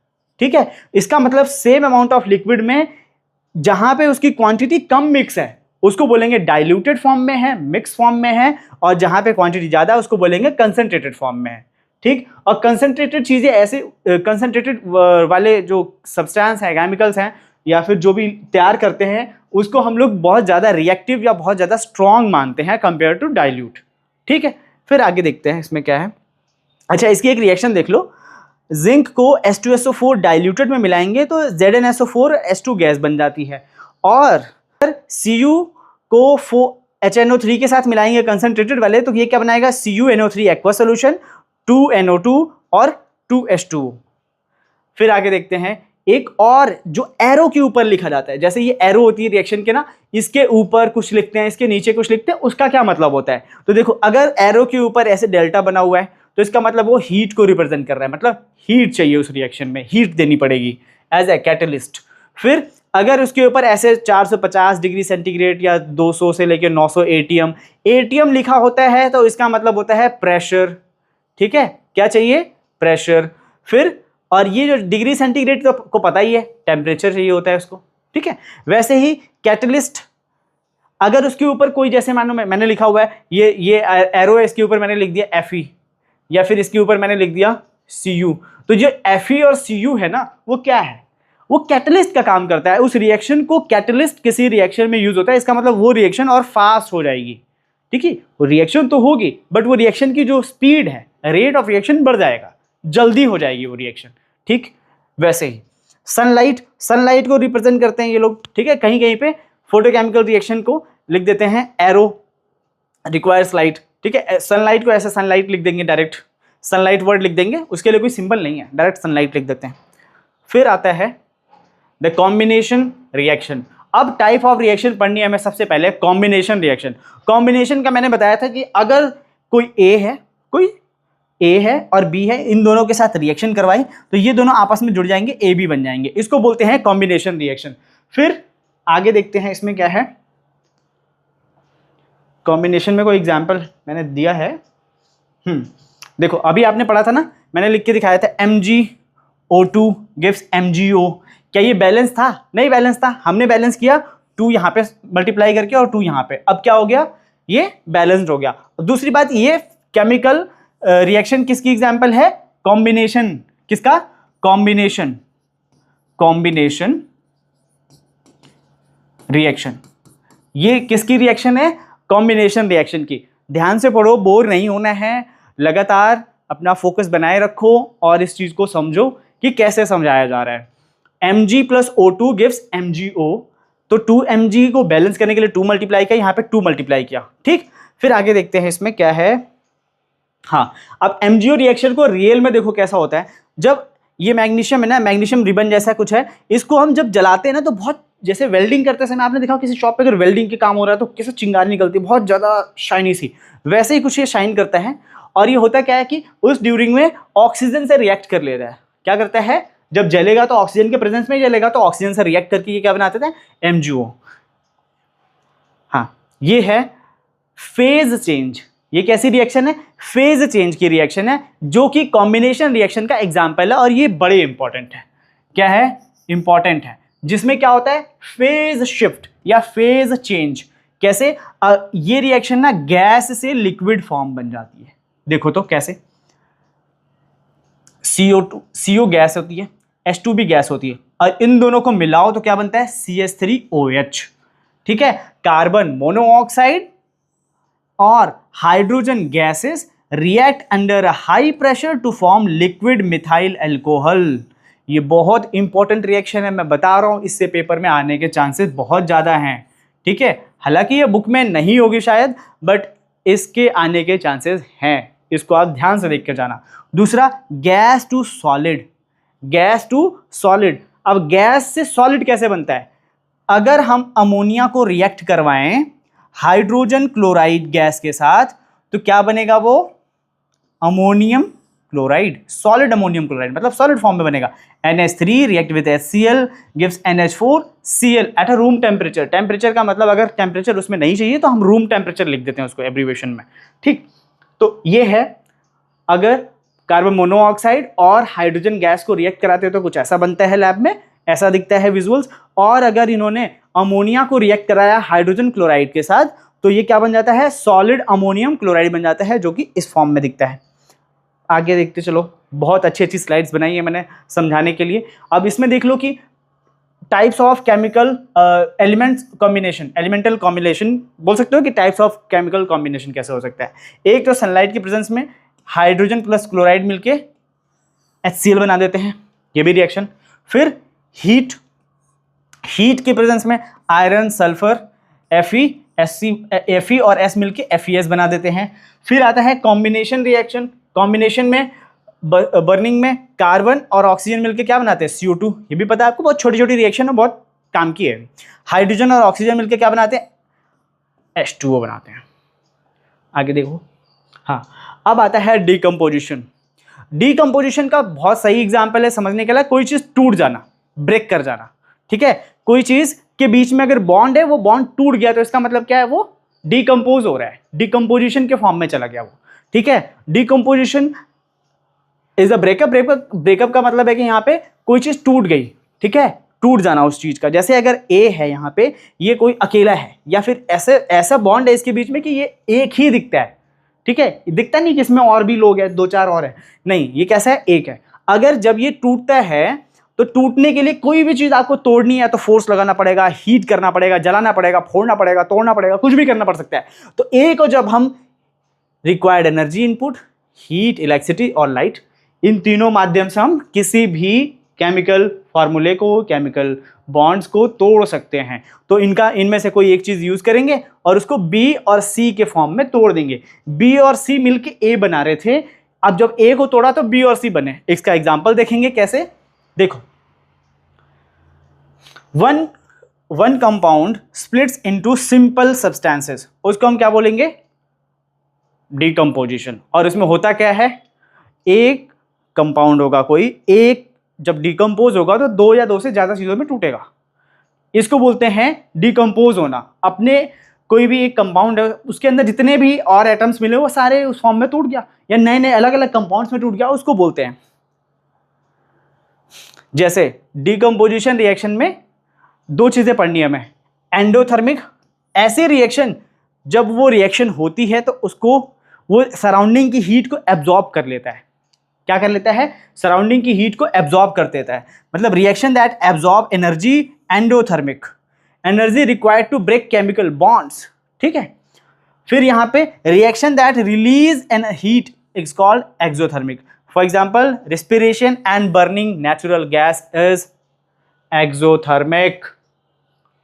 ठीक है, इसका मतलब सेम अमाउंट ऑफ लिक्विड में जहां पे उसकी क्वांटिटी कम मिक्स है उसको बोलेंगे डाइल्यूटेड फॉर्म में है, मिक्स फॉर्म में है, और जहां पे क्वांटिटी ज्यादा है उसको बोलेंगे कंसंट्रेटेड फॉर्म में है। ठीक, और कंसंट्रेटेड चीजें ऐसे, कंसंट्रेटेड वाले जो सब्सटेंस है, केमिकल्स हैं, या फिर जो भी तैयार करते हैं, उसको हम लोग बहुत ज्यादा रिएक्टिव या बहुत ज्यादा स्ट्रॉन्ग मानते हैं कंपेयर टू डाइल्यूट। ठीक है, फिर आगे देखते हैं इसमें क्या है। अच्छा, इसकी एक रिएक्शन देख लो, जिंक को H2SO4 डाइल्यूटेड में मिलाएंगे तो ZnSO4 गैस बन जाती है, और Cu को HNO3 के साथ मिलाएंगे कंसंट्रेटेड वाले, तो ये क्या बनाएगा, CuNO3 एक्वा सोल्यूशन, 2NO2 और 2H2O। फिर आगे देखते हैं एक और जो एरो के ऊपर लिखा जाता है, जैसे ये एरो होती है रिएक्शन के ना, इसके ऊपर कुछ लिखते हैं, इसके नीचे कुछ लिखते हैं, उसका क्या मतलब होता है। तो देखो, अगर एरो के ऊपर ऐसे डेल्टा बना हुआ है तो इसका मतलब वो हीट को रिप्रेजेंट कर रहा है, मतलब हीट चाहिए उस रिएक्शन में, हीट देनी पड़ेगी एज ए कैटलिस्ट। फिर अगर उसके ऊपर ऐसे 450 डिग्री सेंटीग्रेड या 200 से लेकर 900 एटीएम लिखा होता है, तो इसका मतलब होता है प्रेशर। ठीक है, क्या चाहिए, प्रेशर। फिर और ये जो डिग्री सेंटीग्रेड तो को पता ही है, टेम्परेचर चाहिए होता है उसको। ठीक है, वैसे ही कैटलिस्ट, अगर उसके ऊपर कोई, जैसे मानो मैंने लिखा हुआ है ये एरो है, इसके ऊपर मैंने लिख दिया Fe, या फिर इसके ऊपर मैंने लिख दिया Cu, तो जो Fe और Cu है ना, वो क्या है, वो कैटलिस्ट का काम करता है। उस रिएक्शन को कैटलिस्ट किसी रिएक्शन में यूज होता है, इसका मतलब वो रिएक्शन और फास्ट हो जाएगी। ठीक है, वो रिएक्शन तो होगी, बट वो रिएक्शन की जो स्पीड है, रेट ऑफ रिएक्शन बढ़ जाएगा, जल्दी हो जाएगी वो रिएक्शन। ठीक, वैसे ही सनलाइट को रिप्रेजेंट करते हैं ये लोग। ठीक है, कहीं कहीं पे फोटोकेमिकल रिएक्शन को लिख देते हैं एरो रिक्वायर्स लाइट। ठीक है, सनलाइट को ऐसे सनलाइट लिख देंगे, डायरेक्ट सनलाइट वर्ड लिख देंगे, उसके लिए कोई सिंबल नहीं है, डायरेक्ट सनलाइट लिख देते हैं। फिर आता है द कॉम्बिनेशन रिएक्शन। अब टाइप ऑफ रिएक्शन पढ़नी है हमें सबसे पहले, कॉम्बिनेशन रिएक्शन। कॉम्बिनेशन का मैंने बताया था कि अगर कोई ए है और बी है, इन दोनों के साथ रिएक्शन करवाई तो ये दोनों आपस में जुड़ जाएंगे, AB बन जाएंगे, इसको बोलते हैं कॉम्बिनेशन रिएक्शन। फिर आगे देखते हैं इसमें क्या है, कॉम्बिनेशन में कोई एग्जांपल मैंने दिया है। देखो, अभी आपने पढ़ा था ना, मैंने लिख के दिखाया था MgO2 गिव्स MgO। क्या ये बैलेंस था? नहीं बैलेंस था, हमने बैलेंस किया 2 यहाँ पे मल्टीप्लाई करके और 2 यहाँ पे, अब क्या हो गया, ये बैलेंस्ड हो गया। दूसरी बात, ये केमिकल रिएक्शन किसकी एग्जांपल है, कॉम्बिनेशन। किसका, कॉम्बिनेशन रिएक्शन। ये किसकी रिएक्शन है, कॉम्बिनेशन रिएक्शन की। ध्यान से पढ़ो, बोर नहीं होना है, लगातार अपना फोकस बनाए रखो और इस चीज को समझो कि कैसे समझाया जा रहा है। Mg + O2 गिव्स MgO, तो 2Mg को बैलेंस करने के लिए 2 मल्टीप्लाई किया, यहाँ पे 2 मल्टीप्लाई किया। ठीक, फिर आगे देखते हैं इसमें क्या है। हाँ, अब MgO रिएक्शन को रियल में देखो कैसा होता है। जब ये मैग्नीशियम है ना, मैग्नीशियम रिबन जैसा कुछ है, इसको हम जब जलाते हैं ना तो बहुत, जैसे वेल्डिंग करते समय आपने देखा किसी शॉप पे अगर वेल्डिंग के काम हो रहा है तो कैसे चिंगारी निकलती है, बहुत ज़्यादा शाइनी सी, वैसे ही कुछ ये शाइन करता है। और ये होता क्या है कि उस ड्यूरिंग में ऑक्सीजन से रिएक्ट कर ले रहा है। क्या करता है, जब जलेगा तो ऑक्सीजन के प्रेजेंस में जलेगा, तो ऑक्सीजन से रिएक्ट करके ये क्या बनाते थे, MgO। हाँ, ये है फेज चेंज। ये कैसी रिएक्शन है, फेज चेंज की रिएक्शन है, जो कि कॉम्बिनेशन रिएक्शन का एग्जांपल है, और ये बड़े इंपॉर्टेंट है। क्या है, इंपॉर्टेंट है, जिसमें क्या होता है, फेज शिफ्ट या फेज चेंज। कैसे, ये रिएक्शन ना गैस से लिक्विड फॉर्म बन जाती है। देखो तो कैसे, CO गैस होती है, H2 भी गैस होती है, और इन दोनों को मिलाओ तो क्या बनता है, CH3OH। ठीक है, कार्बन मोनोऑक्साइड और hydrogen gases react under a high pressure to form liquid methyl alcohol. ये बहुत इंपॉर्टेंट रिएक्शन है, मैं बता रहा हूं, इससे पेपर में आने के चांसेस बहुत ज्यादा हैं। ठीक है, हालांकि ये बुक में नहीं होगी शायद, बट इसके आने के चांसेस हैं, इसको आप ध्यान से देख कर जाना। दूसरा, गैस टू सॉलिड। अब गैस से सॉलिड कैसे बनता है, अगर हम अमोनिया को रिएक्ट करवाएं हाइड्रोजन क्लोराइड गैस के साथ, तो क्या बनेगा वो, ammonium chloride, solid ammonium chloride, मतलब सॉलिड फॉर्म में बनेगा। NH3 react with HCl gives NH4Cl at a room temperature. Temperature का मतलब अगर टेम्परेचर उसमें नहीं चाहिए तो हम रूम टेम्परेचर लिख देते हैं उसको एब्रीविएशन में, ठीक। तो ये है, अगर कार्बन मोनोऑक्साइड और हाइड्रोजन गैस को रिएक्ट कराते हो तो कुछ ऐसा बनता है लैब में, ऐसा दिखता है विजुअल्स। और अगर इन्होंने अमोनिया को रिएक्ट कराया हाइड्रोजन क्लोराइड के साथ तो ये क्या बन जाता है, सॉलिड अमोनियम क्लोराइड बन जाता है, जो कि इस फॉर्म में दिखता है। आगे देखते चलो, बहुत अच्छी अच्छी स्लाइड्स बनाई है मैंने समझाने के लिए। अब इसमें देख लो कि types of chemical elements combination, elemental combination बोल सकते हो कि टाइप्स ऑफ केमिकल कॉम्बिनेशन कैसे हो सकता है। एक तो सनलाइट की प्रेजेंस में हाइड्रोजन प्लस क्लोराइड मिलके HCl बना देते हैं, ये भी रिएक्शन। फिर हीट की प्रेजेंस में आयरन सल्फर Fe और S मिलके FeS बना देते हैं। फिर आता है कॉम्बिनेशन रिएक्शन, कॉम्बिनेशन में बर्निंग में कार्बन और ऑक्सीजन मिलके क्या बनाते हैं, CO2। ये भी पता है आपको, बहुत छोटी छोटी रिएक्शन है, बहुत काम की है। हाइड्रोजन और ऑक्सीजन मिलके क्या बनाते हैं, H2O बनाते हैं। आगे देखो, हाँ, अब आता है डीकम्पोजिशन। डीकम्पोजिशन का बहुत सही एग्जाम्पल है समझने के लिए, कोई चीज टूट जाना, ब्रेक कर जाना, ठीक है। कोई चीज के बीच में अगर बॉन्ड है, वो बॉन्ड टूट गया तो इसका मतलब क्या है, वो डीकम्पोज हो रहा है, डीकम्पोजिशन के फॉर्म में चला गया वो, ठीक है। Decomposition is a breakup. Breakup का मतलब है कि यहाँ पे कोई चीज टूट गई, ठीक है, टूट जाना उस चीज का। जैसे अगर ए है यहाँ पे, ये कोई अकेला है, या फिर ऐसा बॉन्ड है इसके बीच में कि ये एक ही दिखता है, ठीक है, दिखता नहीं कि इसमें और भी लोग हैं, 2-4 और है, नहीं, ये कैसा है, एक है। अगर जब ये टूटता है तो टूटने के लिए कोई भी चीज आपको तोड़नी है तो फोर्स लगाना पड़ेगा, हीट करना पड़ेगा, जलाना पड़ेगा, फोड़ना पड़ेगा, तोड़ना पड़ेगा, कुछ भी करना पड़ सकता है। तो ए को जब हम required energy input, heat, electricity और लाइट, इन तीनों माध्यम से हम किसी भी केमिकल फॉर्मूले को, केमिकल बॉन्ड्स को तोड़ सकते हैं। तो इनमें से कोई एक चीज यूज करेंगे और उसको बी और सी के फॉर्म में तोड़ देंगे। बी और सी मिलके ए बना रहे थे, अब जब ए को तोड़ा तो बी और सी बने। इसका एग्जांपल देखेंगे कैसे, देखो, one compound splits into simple substances, उसको हम क्या बोलेंगे, डीकम्पोजिशन। और इसमें होता क्या है, एक कंपाउंड होगा कोई एक, जब डिकम्पोज होगा तो 2 या 2 से ज्यादा चीजों में टूटेगा, इसको बोलते हैं डिकम्पोज होना। अपने कोई भी एक कंपाउंड है, उसके अंदर जितने भी और एटम्स मिले वो सारे उस फॉर्म में टूट गया, या नए नए अलग अलग कंपाउंड्स में टूट गया, उसको बोलते हैं। जैसे डिकम्पोजिशन रिएक्शन में 2 चीजें पढ़नी है हमें, एंडोथर्मिक, ऐसे रिएक्शन जब वो रिएक्शन होती है तो उसको वो सराउंडिंग की हीट को एब्जॉर्ब कर लेता है। क्या कर लेता है, सराउंडिंग की हीट को एब्जॉर्ब कर देता है, मतलब reaction that absorb energy, endothermic, energy required to break chemical bonds, ठीक है। फिर यहां पे reaction that release an heat is called exothermic. For example, respiration and burning natural gas is exothermic.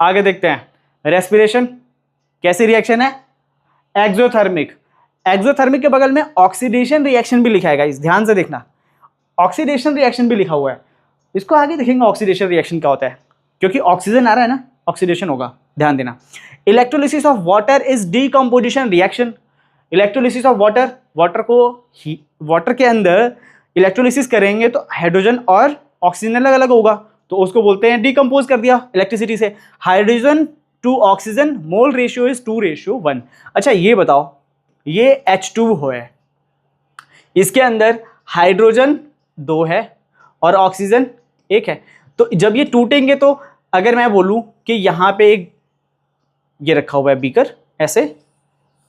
आगे देखते हैं, रेस्पिरेशन कैसी रिएक्शन है, एक्सोथर्मिक। एक्सोथर्मिक के बगल में ऑक्सीडेशन रिएक्शन भी लिखा है गाइस, ध्यान से देखना, ऑक्सीडेशन रिएक्शन भी लिखा हुआ है, इसको आगे देखेंगे ऑक्सीडेशन रिएक्शन क्या होता है, क्योंकि ऑक्सीजन आ रहा है ना, ऑक्सीडेशन होगा, ध्यान देना। Electrolysis of water is decomposition reaction. Electrolysis of water, water के अंदर इलेक्ट्रोलिसिस करेंगे तो हाइड्रोजन और ऑक्सीजन अलग अलग होगा, तो उसको बोलते हैं डीकम्पोज कर दिया इलेक्ट्रिसिटी से। Hydrogen to oxygen mole ratio is 2:1। अच्छा ये बताओ, ये H2O है, इसके अंदर हाइड्रोजन 2 है और ऑक्सीजन 1 है, तो जब ये टूटेंगे तो अगर मैं बोलूं कि यहां पे एक ये रखा हुआ है बीकर ऐसे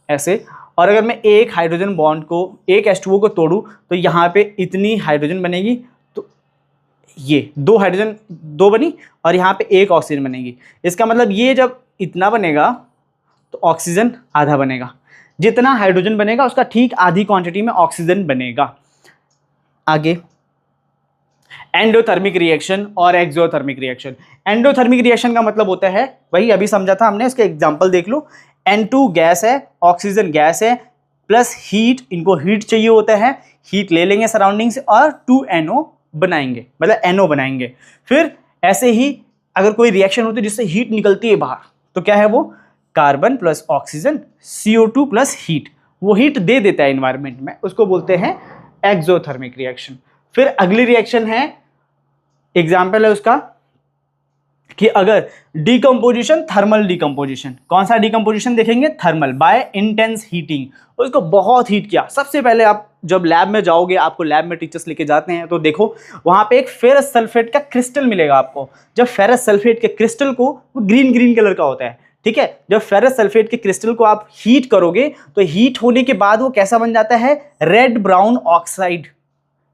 ऐसे, और अगर मैं एक हाइड्रोजन बॉन्ड को, एक H2O को तोड़ूं तो यहां पे इतनी हाइड्रोजन बनेगी, तो ये 2 हाइड्रोजन 2 बनी और यहाँ पे 1 ऑक्सीजन बनेगी। इसका मतलब ये जब इतना बनेगा तो ऑक्सीजन आधा बनेगा, जितना हाइड्रोजन बनेगा उसका ठीक आधी क्वांटिटी में ऑक्सीजन बनेगा। आगे एंडोथर्मिक रिएक्शन और एक्सोथर्मिक रिएक्शन। एंडोथर्मिक रिएक्शन का मतलब होता है वही अभी समझा था हमने, इसका एग्जांपल देख लो। N2 गैस है, ऑक्सीजन गैस है, प्लस हीट, इनको हीट चाहिए होता है, हीट ले लेंगे सराउंडिंग से और 2NO बनाएंगे, मतलब NO बनाएंगे। फिर ऐसे ही अगर कोई रिएक्शन होती है जिससे हीट निकलती है बाहर, तो क्या है वो carbon plus oxygen CO2 plus heat, वो हीट दे देता है इन्वायरमेंट में, उसको बोलते हैं एक्सोथर्मिक रिएक्शन। फिर अगली रिएक्शन है, एग्जाम्पल है उसका कि अगर डिकम्पोजिशन, थर्मल डिकम्पोजिशन, कौन सा डिकम्पोजिशन देखेंगे, थर्मल, बाय इंटेंस हीटिंग, उसको बहुत हीट किया। सबसे पहले आप जब लैब में जाओगे, आपको लैब में टीचर्स लेके जाते हैं तो देखो वहां पे एक फेरस सल्फेट का क्रिस्टल मिलेगा आपको। जब फेरस सल्फेट के क्रिस्टल को, वो ग्रीन ग्रीन कलर का होता है, ठीक है, जब फेरस सल्फेट के क्रिस्टल को आप हीट करोगे तो हीट होने के बाद वो कैसा बन जाता है, रेड ब्राउन ऑक्साइड।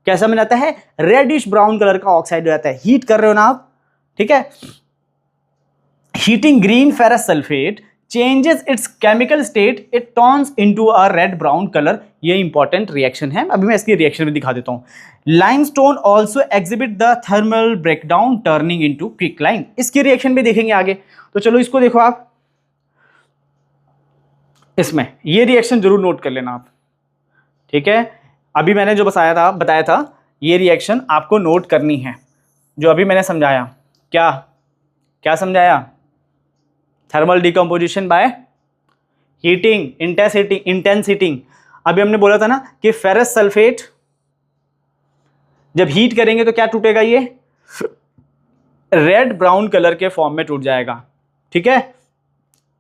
कैसा बन जाता है, रेडिश ब्राउन कलर का ऑक्साइड हो जाता है। हीट कर रहे हो ना आप, ठीक है। Heating green ferrous sulphate changes its chemical state, it turns into a red brown colour. ये इंपॉर्टेंट रिएक्शन है, अभी मैं इसकी रिएक्शन भी दिखा देता हूं। Limestone also exhibit the thermal breakdown turning into quicklime. इसकी रिएक्शन भी देखेंगे आगे, तो चलो इसको देखो आप, इसमें ये रिएक्शन जरूर नोट कर लेना आप, ठीक है। अभी मैंने जो बताया था ये रिएक्शन आपको नोट करनी है, जो अभी मैंने समझाया। क्या क्या समझाया, thermal decomposition by heating, intense heating. अभी हमने बोला था ना कि फेरस सल्फेट जब हीट करेंगे तो क्या टूटेगा, ये रेड ब्राउन कलर के फॉर्म में टूट जाएगा, ठीक है।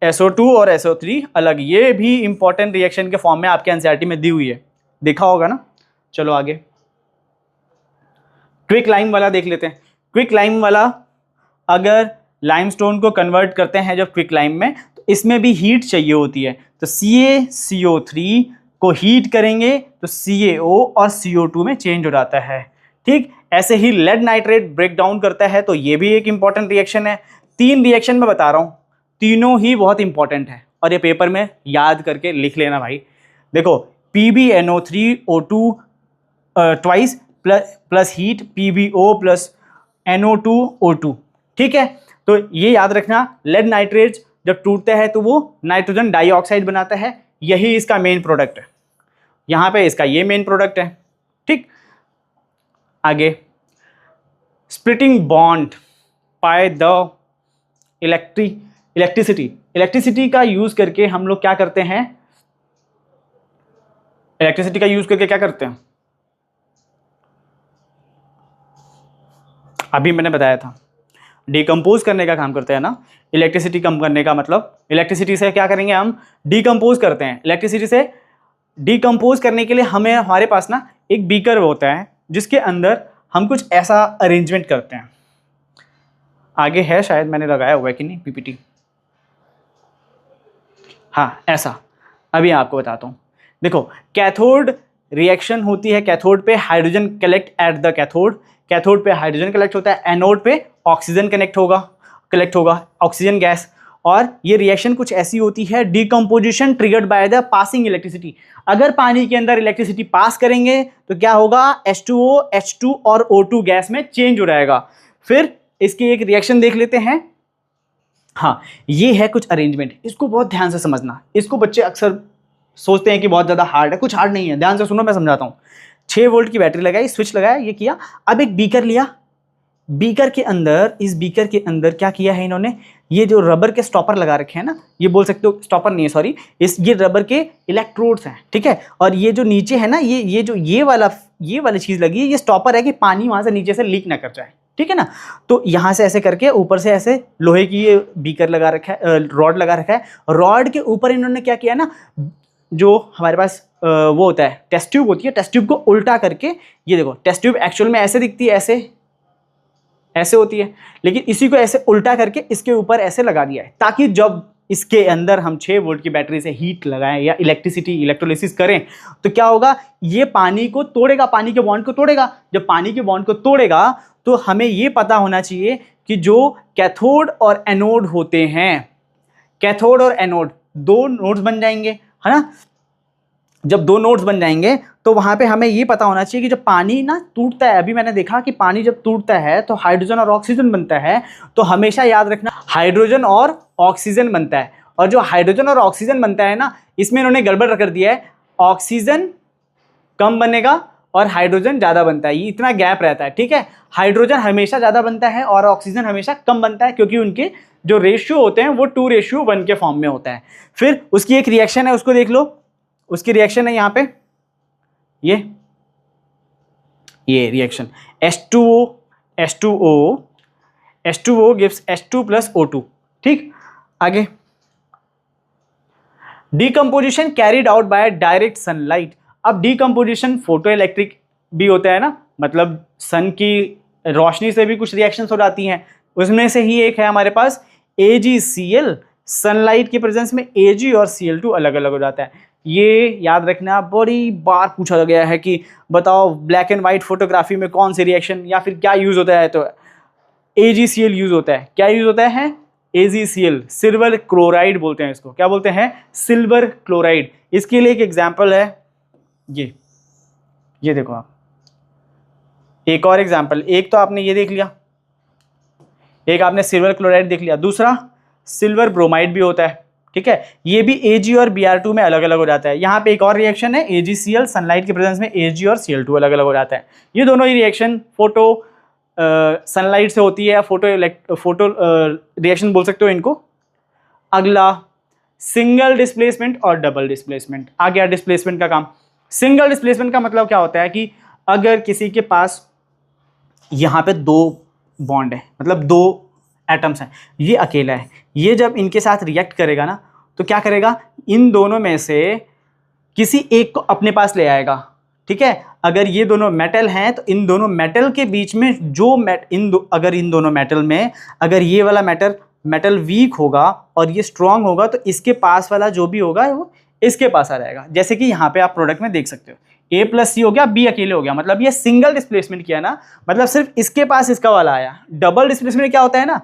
SO2 और SO3 अलग, ये भी इंपॉर्टेंट रिएक्शन के फॉर्म में आपके एनसीईआरटी में दी हुई है, देखा होगा ना। चलो आगे क्विक लाइम वाला देख लेते हैं। क्विक लाइम वाला, अगर लाइमस्टोन को कन्वर्ट करते हैं जब क्विक लाइम में, तो इसमें भी हीट चाहिए होती है। तो CaCO3 को हीट करेंगे तो CaO और CO2 में चेंज हो जाता है, ठीक। ऐसे ही लेड नाइट्रेट ब्रेक डाउन करता है, तो ये भी एक इंपॉर्टेंट रिएक्शन है। 3 रिएक्शन में बता रहा हूं, तीनों ही बहुत इंपॉर्टेंट है और ये पेपर में याद करके लिख लेना भाई। देखो PbNO3O2 twice plus heat PbO plus NO2O2, ठीक है। तो ये याद रखना, लेड नाइट्रेट जब टूटता है तो वो नाइट्रोजन डाइऑक्साइड बनाता है, यही इसका मेन प्रोडक्ट है। यहां पे इसका ये मेन प्रोडक्ट है, ठीक। आगे splitting bond by the electricity का यूज करके हम लोग क्या करते हैं, इलेक्ट्रिसिटी का यूज करके क्या करते हैं, अभी मैंने बताया था डिकम्पोज करने का काम करते हैं ना। इलेक्ट्रिसिटी कम करने का मतलब, इलेक्ट्रिसिटी से क्या करेंगे, हम डिकम्पोज करते हैं। इलेक्ट्रिसिटी से डिकम्पोज करने के लिए हमारे पास ना एक बीकर होता है जिसके अंदर हम कुछ ऐसा अरेंजमेंट करते हैं। आगे है शायद, मैंने लगाया हुआ है कि नहीं PPT, हाँ ऐसा। अभी आपको बताता हूँ, देखो कैथोड रिएक्शन होती है, कैथोड पे hydrogen collect at the cathode पे हाइड्रोजन कलेक्ट होता है, एनोड पे ऑक्सीजन कलेक्ट होगा ऑक्सीजन गैस। और ये रिएक्शन कुछ ऐसी होती है, decomposition triggered by the passing electricity. अगर पानी के अंदर इलेक्ट्रिसिटी पास करेंगे तो क्या होगा, H2O H2 और O2 गैस में चेंज हो जाएगा। फिर इसकी एक रिएक्शन देख लेते हैं। हाँ, ये है कुछ अरेंजमेंट, इसको बहुत ध्यान से समझना। इसको बच्चे अक्सर सोचते हैं कि बहुत ज़्यादा हार्ड है, कुछ हार्ड नहीं है, ध्यान से सुनो, मैं समझाता हूँ। 6 वोल्ट की बैटरी लगाई, स्विच लगाया, ये किया। अब एक बीकर लिया, बीकर के अंदर, इस बीकर के अंदर क्या किया है इन्होंने, ये जो रबर के स्टॉपर लगा रखे हैं ना, ये बोल सकते हो, स्टॉपर नहीं है सॉरी, ये रबर के इलेक्ट्रोड्स हैं, ठीक है। और ये जो नीचे है ना, ये वाली चीज़ लगी है, ये स्टॉपर है कि पानी वहाँ से नीचे से लीक ना कर जाए, ठीक है ना। तो यहाँ से ऐसे करके ऊपर से ऐसे लोहे की ये बीकर लगा रखा है, रॉड लगा रखा है। रॉड के ऊपर इन्होंने क्या किया ना, जो हमारे पास वो होता है टेस्ट ट्यूब होती है, टेस्ट ट्यूब को उल्टा करके, ये देखो टेस्ट ट्यूब एक्चुअल में ऐसे दिखती है, ऐसे होती है, लेकिन इसी को ऐसे उल्टा करके इसके ऊपर ऐसे लगा दिया है, ताकि जब इसके अंदर हम 6 वोल्ट की बैटरी से हीट लगाएं या इलेक्ट्रोलिसिस करें तो क्या होगा, ये पानी को तोड़ेगा, पानी के बॉन्ड को तोड़ेगा। जब पानी के बॉन्ड को तोड़ेगा तो हमें ये पता होना चाहिए कि जो कैथोड और एनोड होते हैं, कैथोड और एनोड 2 नोड्स बन जाएंगे, है ना। जब 2 नोड्स बन जाएंगे तो वहां पे हमें ये पता होना चाहिए कि जब पानी ना टूटता है, अभी मैंने देखा कि पानी जब टूटता है तो हाइड्रोजन और ऑक्सीजन बनता है, तो हमेशा याद रखना हाइड्रोजन और ऑक्सीजन बनता है। और जो हाइड्रोजन और ऑक्सीजन बनता है ना, इसमें इन्होंने गड़बड़ कर दिया है, ऑक्सीजन कम बनेगा और हाइड्रोजन ज़्यादा बनता है, ये इतना गैप रहता है, ठीक है। हाइड्रोजन हमेशा ज़्यादा बनता है और ऑक्सीजन हमेशा कम बनता है, क्योंकि उनके जो रेशियो होते हैं वो 2:1 के फॉर्म में होता है। फिर उसकी एक रिएक्शन है, उसको देख लो, उसकी रिएक्शन है यहाँ पे ये reaction H2O gives H2 plus O2। ठीक, आगे decomposition carried out by direct sunlight. अब डिकम्पोजिशन फोटो इलेक्ट्रिक भी होता है ना, मतलब सन की रोशनी से भी कुछ रिएक्शंस हो जाती हैं, उसमें से ही एक है हमारे पास AgCl। सनलाइट की प्रेजेंस में Ag और Cl2 अलग अलग हो जाता है। ये याद रखना, बड़ी बार पूछा गया है कि बताओ ब्लैक एंड व्हाइट फोटोग्राफी में कौन सी रिएक्शन या फिर क्या यूज होता है, तो AgCl यूज होता है। क्या यूज होता है? AgCl, सिल्वर क्लोराइड बोलते हैं इसको। क्या बोलते हैं? Silver chloride. इसके लिए एक एग्जाम्पल है ये देखो आप, एक और एग्जाम्पल, एक तो आपने ये देख लिया, एक आपने सिल्वर क्लोराइड देख लिया, दूसरा सिल्वर ब्रोमाइड भी होता है। ठीक है, ये भी Ag और Br2 में अलग अलग हो जाता है। यहाँ पे एक और रिएक्शन है AgCl, सनलाइट की प्रेजेंस में Ag और Cl2 अलग अलग हो जाता है। ये दोनों ही रिएक्शन फोटो सनलाइट से होती है, फोटो रिएक्शन बोल सकते हो इनको। अगला सिंगल डिस्प्लेसमेंट और डबल डिस्प्लेसमेंट। आ गया डिस्प्लेसमेंट का काम। सिंगल डिस्प्लेसमेंट का मतलब क्या होता है कि अगर किसी के पास यहाँ पे 2 बॉन्ड है, मतलब 2 एटम्स हैं, ये अकेला है, ये जब इनके साथ रिएक्ट करेगा ना तो क्या करेगा, इन दोनों में से किसी एक को अपने पास ले आएगा। ठीक है, अगर ये दोनों मेटल हैं तो इन दोनों मेटल के बीच में जो अगर इन दोनों मेटल में अगर ये वाला मेटल वीक होगा और ये स्ट्रांग होगा तो इसके पास वाला जो भी होगा वो इसके पास आ जाएगा। जैसे कि यहाँ पे आप प्रोडक्ट में देख सकते हो A प्लस C हो गया, B अकेले हो गया, मतलब ये सिंगल डिस्प्लेसमेंट किया ना, मतलब सिर्फ इसके पास इसका वाला आया। डबल डिस्प्लेसमेंट क्या होता है ना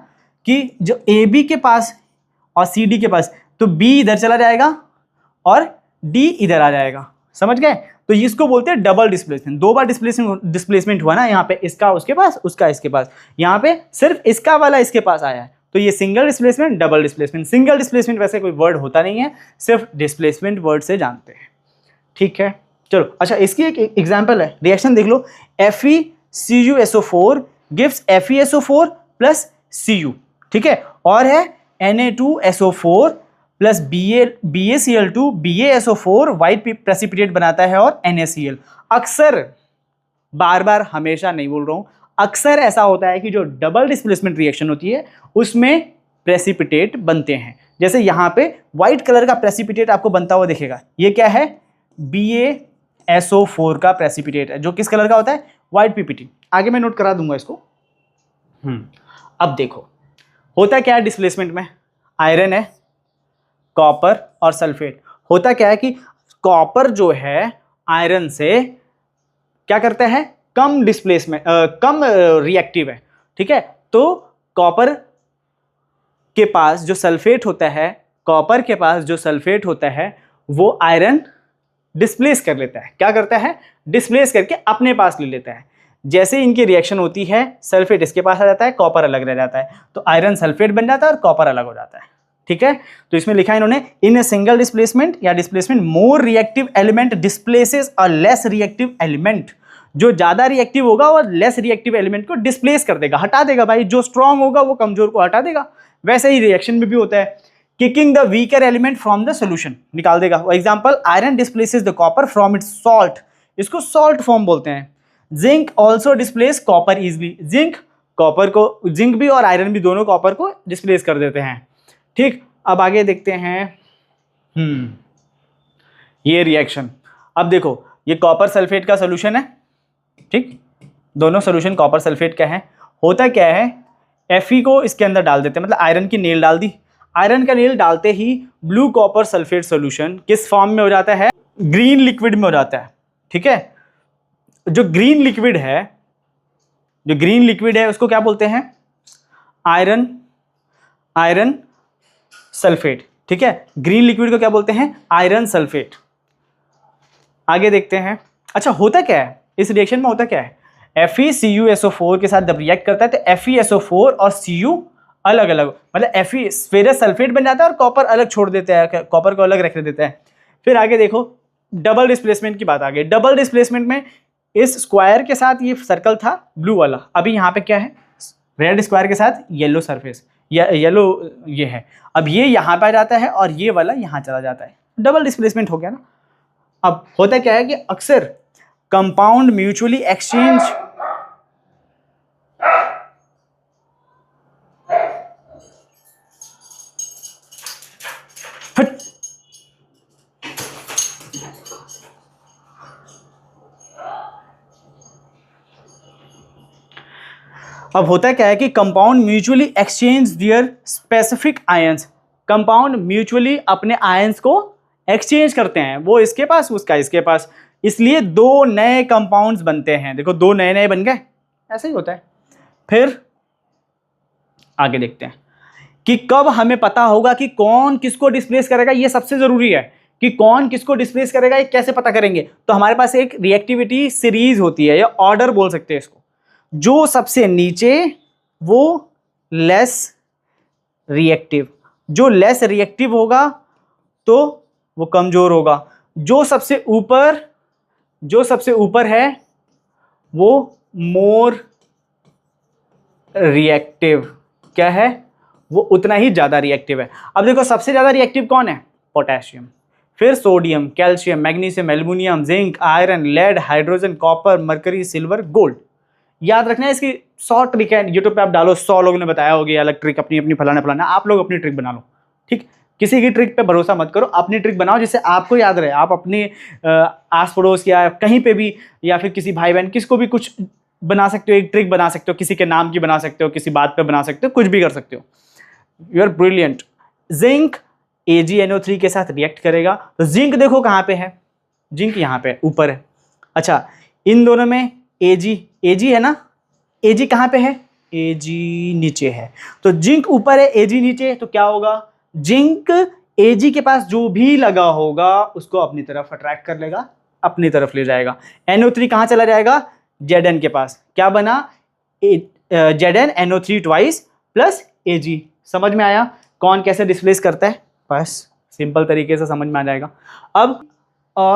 कि जो AB के पास और CD के पास, तो B इधर चला जाएगा और D इधर आ जाएगा। समझ गए? तो इसको बोलते हैं डबल डिस्प्लेसमेंट। 2 बार डिस्प्लेसमेंट हुआ ना, यहाँ पे इसका उसके पास, उसका इसके पास, यहाँ पे सिर्फ इसका वाला इसके पास आया है, तो ये single displacement, double displacement. Single displacement वैसे कोई वर्ड होता नहीं है, सिर्फ डिस्प्लेसमेंट वर्ड से जानते हैं। ठीक है, चलो अच्छा, इसकी एक एग्जांपल है, रिएक्शन देख लो। FeCuSO4 gives FeSO4 plus Cu। ठीक है, और है Na2SO4 plus BaCl2 BaSO4 white precipitate बनाता है और NaCl। अक्सर, बार बार, हमेशा नहीं बोल रहा हूं, अक्सर ऐसा होता है कि जो डबल डिस्प्लेसमेंट रिएक्शन होती है उसमें प्रेसिपिटेट बनते हैं। जैसे यहाँ पे व्हाइट कलर का प्रेसिपिटेट आपको बनता हुआ दिखेगा, ये क्या है? BaSO4 का प्रेसिपिटेट है, जो किस कलर का होता है? White PPT. आगे मैं नोट करा दूंगा इसको। अब देखो होता क्या है डिस्प्लेसमेंट में, आयरन है, कॉपर और सल्फेट। होता क्या है कि कॉपर जो है आयरन से क्या करता है? कम डिस्प्लेसमेंट, कम रिएक्टिव है। ठीक है, तो कॉपर के पास जो सल्फेट होता है, कॉपर के पास जो सल्फेट होता है वो आयरन डिस्प्लेस कर लेता है। क्या करता है? डिस्प्लेस करके अपने पास ले लेता है। जैसे इनकी रिएक्शन होती है, सल्फेट इसके पास आ जाता है, कॉपर अलग रह जाता है, तो आयरन सल्फेट बन जाता है और कॉपर अलग हो जाता है। ठीक है, तो इसमें लिखा है इन्होंने, इन ए सिंगल डिस्प्लेसमेंट या displacement more reactive element displaces a less reactive element. जो ज्यादा रिएक्टिव होगा वो लेस रिएक्टिव एलिमेंट को डिस्प्लेस कर देगा, हटा देगा। भाई जो स्ट्रांग होगा वो कमजोर को हटा देगा। वैसे ही रिएक्शन में भी होता है, kicking the weaker element from the solution, निकाल देगा। Example, iron displaces the copper from its salt, इसको सॉल्ट फॉर्म बोलते हैं। Zinc also displace copper easily, zinc भी और आयरन भी दोनों कॉपर को डिस्प्लेस कर देते हैं। ठीक, अब आगे देखते हैं ये रिएक्शन। अब देखो ये कॉपर सल्फेट का सोल्यूशन है। ठीक, दोनों सोल्यूशन कॉपर सल्फेट का है। होता क्या है, Fe को इसके अंदर डाल देते हैं, मतलब आयरन की नेल डाल दी। आयरन का नेल डालते ही ब्लू कॉपर सल्फेट सोल्यूशन किस फॉर्म में हो जाता है? ग्रीन लिक्विड में हो जाता है। ठीक है, जो ग्रीन लिक्विड है उसको क्या बोलते हैं? Iron sulphate. ठीक है, ग्रीन लिक्विड को क्या बोलते हैं? Iron sulphate. आगे देखते हैं। अच्छा, होता क्या है इस रिएक्शन में? होता क्या है, FeCuSO4 के साथ जब रिएक्ट करता है तो FeSO4 और Cu अलग अलग, मतलब Fe फेरस सल्फेट बन जाता है और कॉपर अलग छोड़ देते हैं, कॉपर को अलग रख देता है। फिर आगे देखो, डबल डिस्प्लेसमेंट की बात आ गई। डबल डिस्प्लेसमेंट में इस स्क्वायर के साथ ये सर्कल था ब्लू वाला, अभी यहाँ पे क्या है? रेड स्क्वायर के साथ येलो सरफेस। येलो ये है। अब ये यहाँ पे आ जाता है और ये वाला यहाँ चला जाता है, डबल डिस्प्लेसमेंट हो गया ना। अब होता क्या है कि अक्सर कंपाउंड म्यूचुअली एक्सचेंज अब होता क्या है कि compound mutually exchange there specific ions, compound mutually अपने आयंस को एक्सचेंज करते हैं, वो इसके पास उसका इसके पास, इसलिए दो नए कंपाउंड्स बनते हैं। देखो दो नए नए बन गए, ऐसा ही होता है। फिर आगे देखते हैं कि कब हमें पता होगा कि कौन किसको डिस्प्लेस करेगा। ये सबसे जरूरी है कि कौन किसको डिस्प्लेस करेगा, ये कैसे पता करेंगे। तो हमारे पास एक रिएक्टिविटी सीरीज होती है या ऑर्डर बोल सकते हैं इसको। जो सबसे नीचे वो लेस रिएक्टिव, जो लेस रिएक्टिव होगा तो वो कमजोर होगा। जो सबसे ऊपर है वो मोर रिएक्टिव, क्या है वो उतना ही ज्यादा रिएक्टिव है। अब देखो सबसे ज्यादा रिएक्टिव कौन है, पोटेशियम, फिर sodium, calcium, magnesium, aluminium, zinc, iron, lead, hydrogen, copper, mercury, silver, gold. याद रखना है इसकी 100 ट्रिक है, यूट्यूब पे आप डालो, 100 लोगों ने बताया होगा अलग ट्रिक, अपनी अपनी फलाना, आप लोग अपनी ट्रिक बना लो, ठीक। किसी की ट्रिक पे भरोसा मत करो, अपनी ट्रिक बनाओ जिससे आपको याद रहे। आप अपने आस पड़ोस या कहीं पे भी, या फिर किसी भाई बहन किसको भी कुछ बना सकते हो, एक ट्रिक बना सकते हो, किसी के नाम की बना सकते हो, किसी बात पे बना सकते हो, कुछ भी कर सकते हो। You are brilliant. Zinc AgNO3 के साथ रिएक्ट करेगा, तो जिंक देखो कहाँ पे है, जिंक यहाँ पे ऊपर है। अच्छा, इन दोनों में Ag है ना, Ag कहाँ पे है, Ag नीचे है। तो जिंक ऊपर है, Ag नीचे है, तो क्या होगा, जिंक Ag के पास जो भी लगा होगा उसको अपनी तरफ अट्रैक्ट कर लेगा, अपनी तरफ ले जाएगा। NO3 कहाँ चला जाएगा, Zn के पास। क्या बना, ZnNO3 ट्वाइस प्लस Ag। समझ में आया कौन कैसे डिस्प्लेस करता है, बस सिंपल तरीके से समझ में आ जाएगा। अब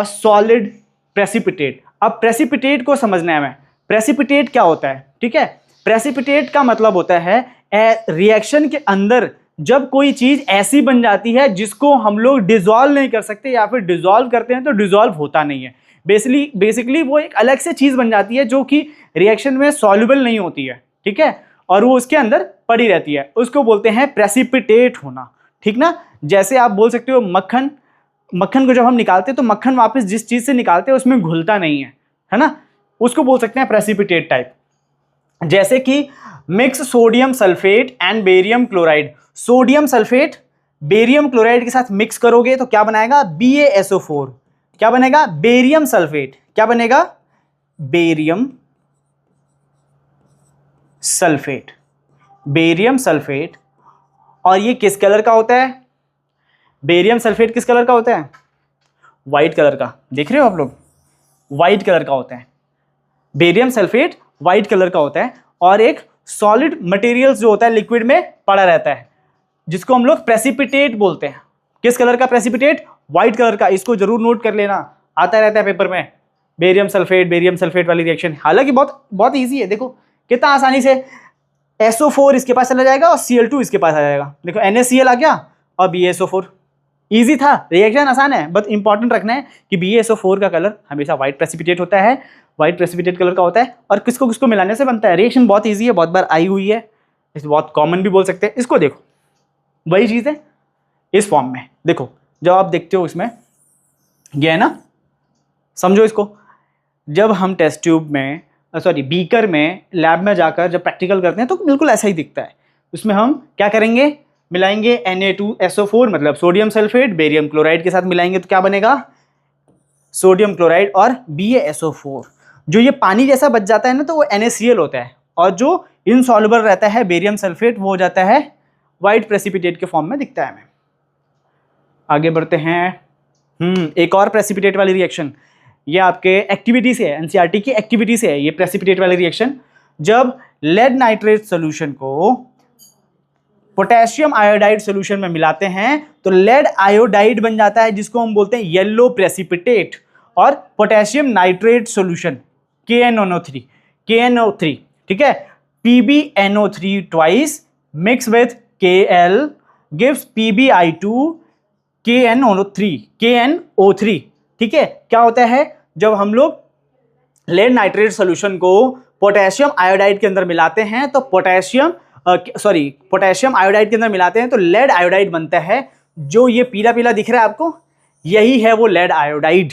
सॉलिड प्रेसिपिटेट, अब प्रेसिपिटेट को समझना है हमें। प्रेसिपिटेट क्या होता है, ठीक है। प्रेसिपिटेट का मतलब होता है रिएक्शन के अंदर जब कोई चीज ऐसी बन जाती है जिसको हम लोग डिसॉल्व नहीं कर सकते, या फिर डिसॉल्व करते हैं तो डिसॉल्व होता नहीं है। बेसिकली वो एक अलग से चीज बन जाती है जो कि रिएक्शन में सॉल्युबल नहीं होती है, ठीक है, और वो उसके अंदर पड़ी रहती है, उसको बोलते हैं प्रेसिपिटेट होना, ठीक ना। जैसे आप बोल सकते हो मक्खन, मक्खन को जब हम निकालते हैं तो मक्खन वापस जिस चीज से निकालते हैं उसमें घुलता नहीं है ना, उसको बोल सकते हैं प्रेसिपिटेट टाइप। जैसे कि mix sodium sulphate and barium chloride, sodium sulphate barium chloride के साथ मिक्स करोगे तो क्या बनाएगा, BaSO4। क्या बनेगा, बेरियम सल्फेट, क्या बनेगा, बेरियम सल्फेट, बेरियम सल्फेट। और ये किस कलर का होता है, बेरियम सल्फेट किस कलर का होता है, व्हाइट कलर का। देख रहे हो आप लोग, व्हाइट कलर का होता है, बेरियम सल्फेट व्हाइट कलर का होता है। और एक सॉलिड मटेरियल जो होता है लिक्विड में पड़ा रहता है, जिसको हम लोग प्रेसिपिटेट बोलते हैं। किस कलर का प्रेसिपिटेट, व्हाइट कलर का। इसको जरूर नोट कर लेना, आता रहता है पेपर में, बेरियम सल्फेट वाली रिएक्शन। हालांकि बहुत बहुत ईजी है, देखो कितना आसानी से SO4 इसके पास चला जाएगा और Cl2 इसके पास आ जाएगा। देखो NaCl आ गया और BaSO4, इजी था, रिएक्शन आसान है। बट इंपॉर्टेंट रखना है कि BaSO4 का कलर हमेशा व्हाइट प्रेसिपिटेट होता है, व्हाइट प्रेसिपिटेट कलर का होता है, और किसको किसको मिलाने से बनता है। रिएक्शन बहुत इजी है, बहुत बार आई हुई है, इस बहुत कॉमन भी बोल सकते हैं इसको। देखो वही चीज़ है इस फॉर्म में। देखो जब आप देखते हो इसमें ये है ना, समझो इसको, जब हम टेस्ट ट्यूब में बीकर में लैब में जाकर जब प्रैक्टिकल करते हैं तो बिल्कुल ऐसा ही दिखता है। उसमें हम क्या करेंगे, मिलाएंगे Na2SO4 मतलब सोडियम सल्फेट बेरियम क्लोराइड के साथ मिलाएंगे तो क्या बनेगा, सोडियम क्लोराइड और BaSO4। जो ये पानी जैसा बच जाता है ना तो वो NaCl होता है, और जो इनसॉल्युबल रहता है बेरियम सल्फेट वो हो जाता है व्हाइट प्रेसिपिटेट के फॉर्म में दिखता है हमें। आगे बढ़ते हैं। एक और प्रेसिपिटेट वाली रिएक्शन, ये आपके एक्टिविटी से है, NCERT की एक्टिविटी से है ये प्रेसिपिटेट वाली रिएक्शन। जब लेड नाइट्रेट सोल्यूशन को पोटेशियम आयोडाइड सोल्यूशन में मिलाते हैं तो लेड आयोडाइड बन जाता है, जिसको हम बोलते हैं येलो प्रेसिपिटेट। और पोटेशियम नाइट्रेट सोल्यूशन KNO3, ठीक है, PbNO3 twice mix with KL gives PbI2 KNO3, ठीक है। क्या होता है जब हम लोग लेड नाइट्रेट सोल्यूशन को पोटेशियम आयोडाइड के अंदर मिलाते हैं तो पोटेशियम आयोडाइड के अंदर मिलाते हैं तो लेड आयोडाइड बनता है। जो ये पीला पीला दिख रहा है आपको, यही है वो लेड आयोडाइड।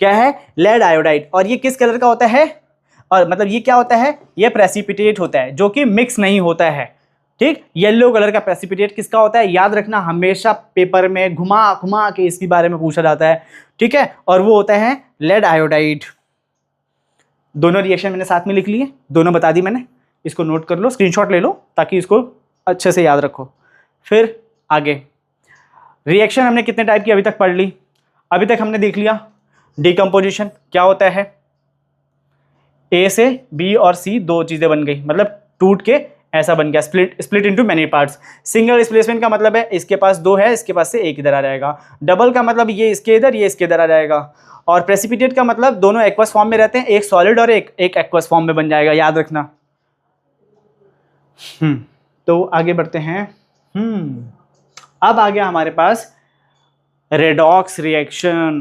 क्या है? Lead iodide. और ये किस कलर का होता है? और मतलब ये क्या होता है? ये प्रेसिपिटेट होता है, जो कि मिक्स नहीं होता है, ठीक। येलो कलर का प्रेसिपिटेट किसका होता है? याद रखना, हमेशा पेपर में घुमा घुमा के इसके बारे में पूछा जाता है, ठीक है। और वो होता है लेड आयोडाइड। दोनों रिएक्शन मैंने साथ में लिख लिए, दोनों बता दी मैंने। इसको नोट कर लो, स्क्रीनशॉट ले लो ताकि इसको अच्छे से याद रखो। फिर आगे रिएक्शन हमने कितने टाइप की अभी तक पढ़ ली? अभी तक हमने देख लिया डिकम्पोजिशन क्या होता है। ए से बी और सी दो चीजें बन गई, मतलब टूट के ऐसा बन गया, split into many parts. Single displacement का मतलब है इसके पास दो है, इसके पास से एक इधर आ जाएगा। डबल का मतलब ये इसके इधर, ये इसके इधर आ जाएगा। और प्रेसिपिटेट का मतलब दोनों एक्वस फॉर्म में रहते हैं, एक सॉलिड और एक एक्वस फॉर्म में बन जाएगा, याद रखना। तो आगे बढ़ते हैं। अब आ गया हमारे पास रेडॉक्स रिएक्शन।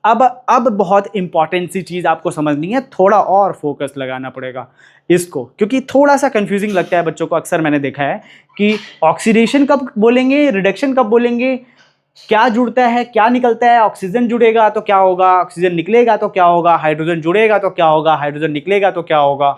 अब बहुत इंपॉर्टेंट सी चीज आपको समझनी है, थोड़ा और फोकस लगाना पड़ेगा इसको, क्योंकि थोड़ा सा कंफ्यूजिंग लगता है बच्चों को। अक्सर मैंने देखा है कि ऑक्सीडेशन कब बोलेंगे, रिडक्शन कब बोलेंगे, क्या जुड़ता है क्या निकलता है। ऑक्सीजन जुड़ेगा तो क्या होगा, ऑक्सीजन निकलेगा तो क्या होगा, हाइड्रोजन जुड़ेगा तो क्या होगा, हाइड्रोजन निकलेगा तो क्या होगा,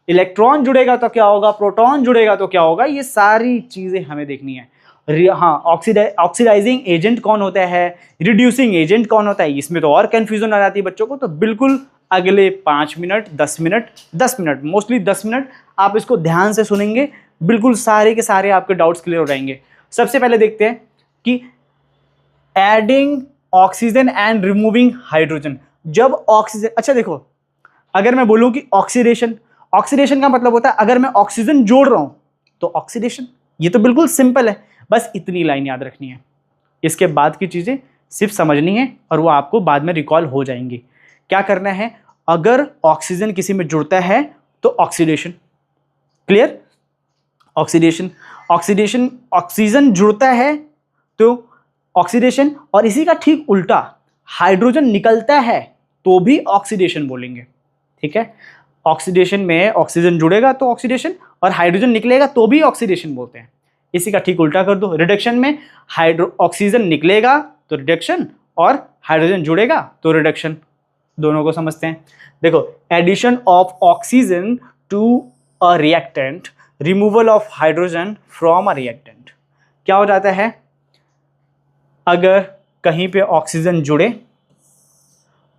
इलेक्ट्रॉन जुड़ेगा तो क्या होगा, प्रोटॉन जुड़ेगा तो क्या होगा। ये सारी चीजें हमें देखनी है। हाँ, ऑक्सीडाइजिंग एजेंट कौन होता है, रिड्यूसिंग एजेंट कौन होता है, इसमें तो और कंफ्यूजन आ जाती है बच्चों को। तो बिल्कुल अगले 5 मिनट 10 मिनट मोस्टली 10 मिनट आप इसको ध्यान से सुनेंगे, बिल्कुल सारे के सारे आपके डाउट्स क्लियर हो जाएंगे। सबसे पहले देखते हैं कि adding oxygen and removing hydrogen. जब ऑक्सीजन, अच्छा देखो, अगर मैं बोलूं कि ऑक्सीडेशन का मतलब होता है अगर मैं ऑक्सीजन जोड़ रहा हूं तो ऑक्सीडेशन। ये तो बिल्कुल सिंपल है, बस इतनी लाइन याद रखनी है। इसके बाद की चीजें सिर्फ समझनी है और वो आपको बाद में रिकॉल हो जाएंगी। क्या करना है, अगर ऑक्सीजन किसी में जुड़ता है तो ऑक्सीडेशन, क्लियर। ऑक्सीडेशन ऑक्सीजन जुड़ता है तो ऑक्सीडेशन, और इसी का ठीक उल्टा हाइड्रोजन निकलता है तो भी ऑक्सीडेशन बोलेंगे, ठीक है। ऑक्सीडेशन में ऑक्सीजन जुड़ेगा तो ऑक्सीडेशन, और हाइड्रोजन निकलेगा तो भी ऑक्सीडेशन बोलते हैं। इसी का ठीक उल्टा कर दो, रिडक्शन में ऑक्सीजन निकलेगा तो रिडक्शन, और हाइड्रोजन जुड़ेगा तो रिडक्शन। दोनों को समझते हैं। देखो, addition of oxygen to a reactant, removal of hydrogen from a reactant. क्या हो जाता है, अगर कहीं पे ऑक्सीजन जुड़े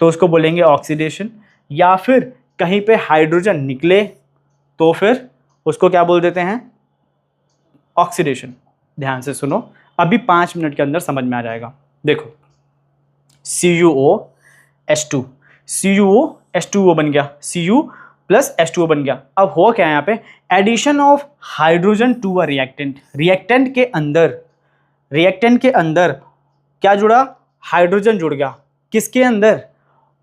तो उसको बोलेंगे ऑक्सीडेशन, या फिर कहीं पे हाइड्रोजन निकले तो फिर उसको क्या बोल देते हैं, ऑक्सीडेशन। ध्यान से सुनो, अभी 5 मिनट के अंदर समझ में आ जाएगा। देखो, CuO बन गया, Cu प्लस H2O बन गया। अब हो क्या यहाँ पे, addition of hydrogen to a reactant. Reactant के अंदर क्या जुड़ा, हाइड्रोजन जुड़ गया, किसके अंदर,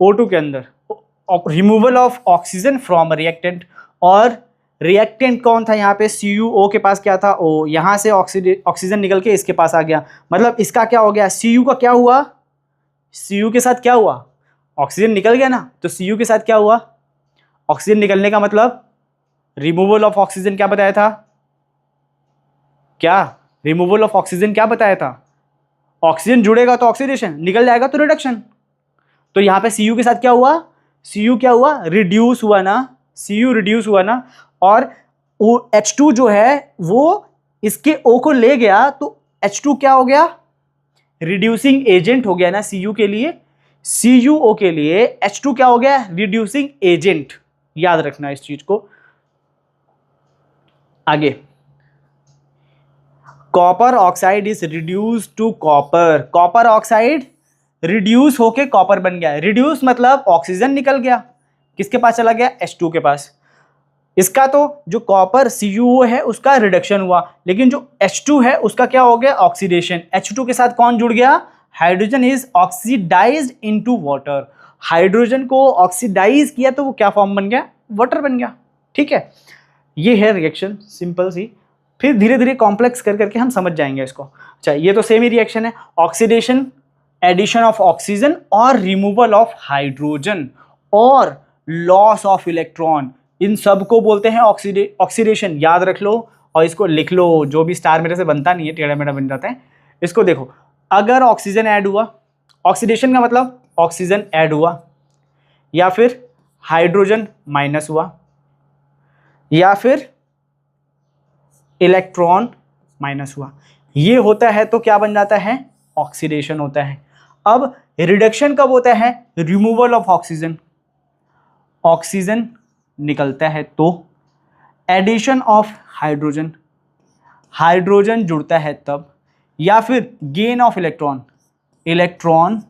O2 के अंदर। Removal of oxygen from a reactant, और रिएक्टेंट कौन था यहाँ पे, CuO के पास क्या था, O, यहाँ से ऑक्सीजन निकल के इसके पास आ गया, मतलब इसका क्या हो गया, Cu का क्या हुआ, Cu के साथ क्या हुआ, ऑक्सीजन निकल गया ना, तो Cu के साथ क्या हुआ, ऑक्सीजन निकलने का मतलब रिमूवल ऑफ ऑक्सीजन क्या बताया था, क्या रिमूवल ऑफ ऑक्सीजन क्या बताया था, ऑक्सीजन जुड़ेगा तो ऑक्सीडेशन, निकल जाएगा तो रिडक्शन। तो यहाँ पे Cu के साथ क्या हुआ, Cu क्या हुआ, रिड्यूस हुआ ना, Cu रिड्यूस हुआ ना, और H2 जो है वो इसके O को ले गया तो H2 क्या हो गया, रिड्यूसिंग एजेंट हो गया ना Cu के लिए, CuO के लिए H2 क्या हो गया, रिड्यूसिंग एजेंट। याद रखना इस चीज को। आगे, copper oxide is reduce to copper. Copper oxide reduce होके कॉपर बन गया। रिड्यूस मतलब ऑक्सीजन निकल गया, किसके पास चला गया, H2 के पास। इसका तो जो कॉपर CuO है उसका रिडक्शन हुआ, लेकिन जो H2 है उसका क्या हो गया, ऑक्सीडेशन। H2 के साथ कौन जुड़ गया, hydrogen is oxidised into water. Hydrogen को ऑक्सीडाइज किया तो वो क्या फॉर्म बन गया, वाटर बन गया, ठीक है। ये है रिएक्शन, सिंपल सी। फिर धीरे धीरे कॉम्प्लेक्स कर करके हम समझ जाएंगे इसको। अच्छा, ये तो सेम ही रिएक्शन है, ऑक्सीडेशन, एडिशन ऑफ ऑक्सीजन और रिमूवल ऑफ हाइड्रोजन और लॉस ऑफ इलेक्ट्रॉन, इन सब को बोलते हैं ऑक्सीडेशन। याद रख लो और इसको लिख लो, जो भी स्टार मेरे से बनता नहीं है, टेढ़ा मेढ़ा बन जाता है। इसको देखो, अगर ऑक्सीजन ऐड हुआ, ऑक्सीडेशन का मतलब ऑक्सीजन ऐड हुआ, या फिर हाइड्रोजन माइनस हुआ, या फिर इलेक्ट्रॉन माइनस हुआ, ये होता है तो क्या बन जाता है, ऑक्सीडेशन होता है। अब रिडक्शन कब होता है, रिमूवल ऑफ ऑक्सीजन, ऑक्सीजन निकलता है तो, एडिशन ऑफ हाइड्रोजन, हाइड्रोजन जुड़ता है तब, या फिर gain of electron, electron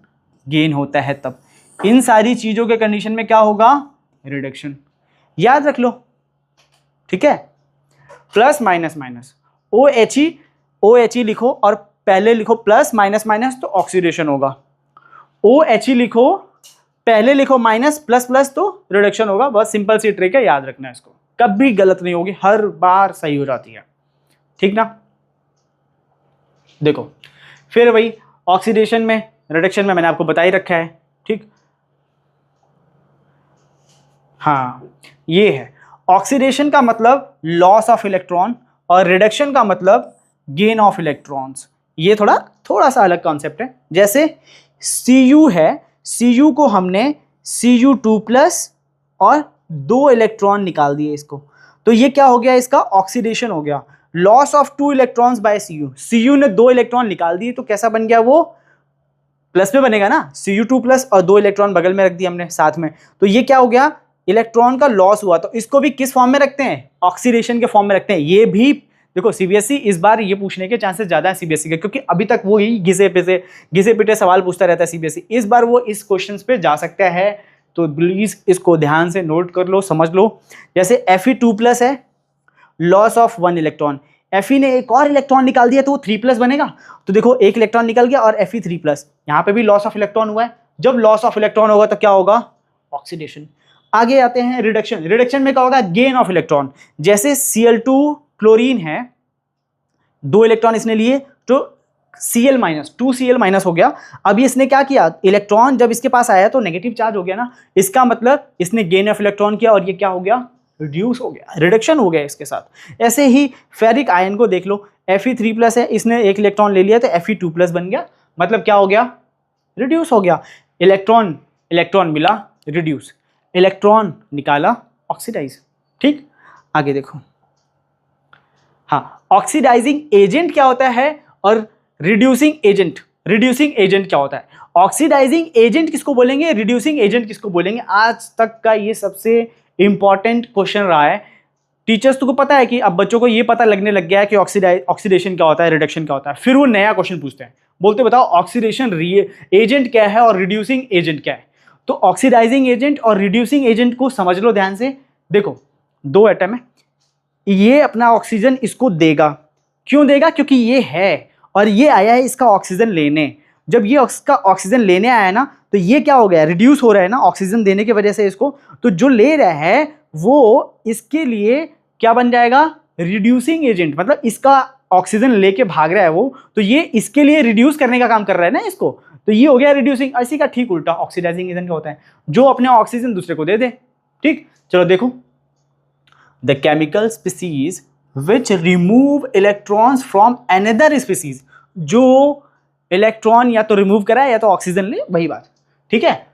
gain होता है तब। इन सारी चीजों के कंडीशन में क्या होगा, रिडक्शन। याद रख लो, ठीक है। Plus minus minus, O H E लिखो और पहले लिखो प्लस, माइनस माइनस तो ऑक्सीडेशन होगा। ओ एच ई लिखो, पहले लिखो माइनस, प्लस प्लस तो रिडक्शन होगा। बस सिंपल सी ट्रिक है, याद रखना है इसको, कभी गलत नहीं होगी, हर बार सही हो जाती है, ठीक ना। देखो फिर वही ऑक्सीडेशन में, रिडक्शन में मैंने आपको बता ही रखा है, ठीक। हाँ, ये है ऑक्सीडेशन का मतलब लॉस ऑफ इलेक्ट्रॉन और रिडक्शन का मतलब गेन ऑफ इलेक्ट्रॉन्स। ये थोड़ा सा अलग कॉन्सेप्ट है। जैसे Cu है, Cu को हमने Cu2+ और 2 इलेक्ट्रॉन निकाल दिए इसको, तो ये क्या हो गया, इसका ऑक्सीडेशन हो गया। Loss of 2 electrons bye Cu ने 2 इलेक्ट्रॉन निकाल दिए तो कैसा बन गया, वो प्लस में बनेगा ना, Cu2+ और 2 इलेक्ट्रॉन बगल में रख दिए हमने साथ में, तो ये क्या हो गया, इलेक्ट्रॉन का लॉस हुआ। तो इसको भी किस फॉर्म में रखते हैं, ऑक्सीडेशन के फॉर्म में रखते हैं। ये भी देखो सीबीएसई इस बार ये पूछने के चांसेस ज्यादा है सीबीएसई के, क्योंकि अभी तक वो ही घिसे पिटे सवाल पूछता रहता है सीबीएसई। इस बार वो इस क्वेश्चंस पे जा सकता है, तो प्लीज इसको ध्यान से नोट कर लो, समझ लो। जैसे Fe2+ है, लॉस ऑफ 1 इलेक्ट्रॉन, Fe ने एक और इलेक्ट्रॉन निकाल दिया तो वो 3+ बनेगा। तो देखो एक इलेक्ट्रॉन निकल गया और Fe3+, यहाँ पे भी लॉस ऑफ इलेक्ट्रॉन हुआ है। जब लॉस ऑफ इलेक्ट्रॉन होगा तो क्या होगा, ऑक्सीडेशन। आगे आते हैं रिडक्शन। रिडक्शन में क्या होगा, गेन ऑफ इलेक्ट्रॉन। जैसे Cl2 क्लोरीन है, 2 इलेक्ट्रॉन इसने लिए तो Cl-, 2Cl- हो गया। अब इसने क्या किया, इलेक्ट्रॉन जब इसके पास आया तो नेगेटिव चार्ज हो गया ना, इसका मतलब इसने गेन ऑफ इलेक्ट्रॉन किया और ये क्या हो गया, रिड्यूस हो गया, रिडक्शन हो गया इसके साथ। ऐसे ही फेरिक आयन को देख लो, Fe3+ है, इसने एक इलेक्ट्रॉन ले लिया तो Fe2+ बन गया, मतलब क्या हो गया, रिड्यूस हो गया। इलेक्ट्रॉन मिला, रिड्यूस, इलेक्ट्रॉन निकाला, ऑक्सीडाइज। ठीक, आगे देखो। हाँ, ऑक्सीडाइजिंग एजेंट क्या होता है और रिड्यूसिंग एजेंट क्या होता है। ऑक्सीडाइजिंग एजेंट किसको बोलेंगे, रिड्यूसिंग एजेंट किसको बोलेंगे, आज तक का ये सबसे इंपॉर्टेंट क्वेश्चन रहा है। टीचर्स को पता है कि अब बच्चों को ये पता लगने लग गया है कि ऑक्सीडेशन क्या होता है, रिडक्शन क्या होता है, फिर वो नया क्वेश्चन पूछते हैं, बोलते बताओ ऑक्सीडेशन एजेंट क्या है और रिड्यूसिंग एजेंट क्या है। तो ऑक्सीडाइजिंग एजेंट और रिड्यूसिंग एजेंट को समझ लो ध्यान से। देखो 2 एटम है, ये अपना ऑक्सीजन इसको देगा, क्यों देगा, क्योंकि ये है और ये आया है इसका ऑक्सीजन लेने। जब ये इसका ऑक्सीजन लेने आया ना तो ये क्या हो गया, रिड्यूस हो रहा है ना ऑक्सीजन देने की वजह से इसको, तो जो ले रहा है वो इसके लिए क्या बन जाएगा, रिड्यूसिंग एजेंट। मतलब इसका ऑक्सीजन लेके भाग रहा है वो, तो ये इसके लिए रिड्यूस करने का काम कर रहा है ना इसको, तो ये हो गया रिड्यूसिंग। इसी का ठीक उल्टा ऑक्सीडाइजिंग एजेंट क्या होता है, जो अपने ऑक्सीजन दूसरे को दे दे। ठीक, चलो देखो, the chemical species which remove electrons from another species, जो इलेक्ट्रॉन या तो रिमूव करा है या तो ऑक्सीजन ले, वही बात। ठीक है,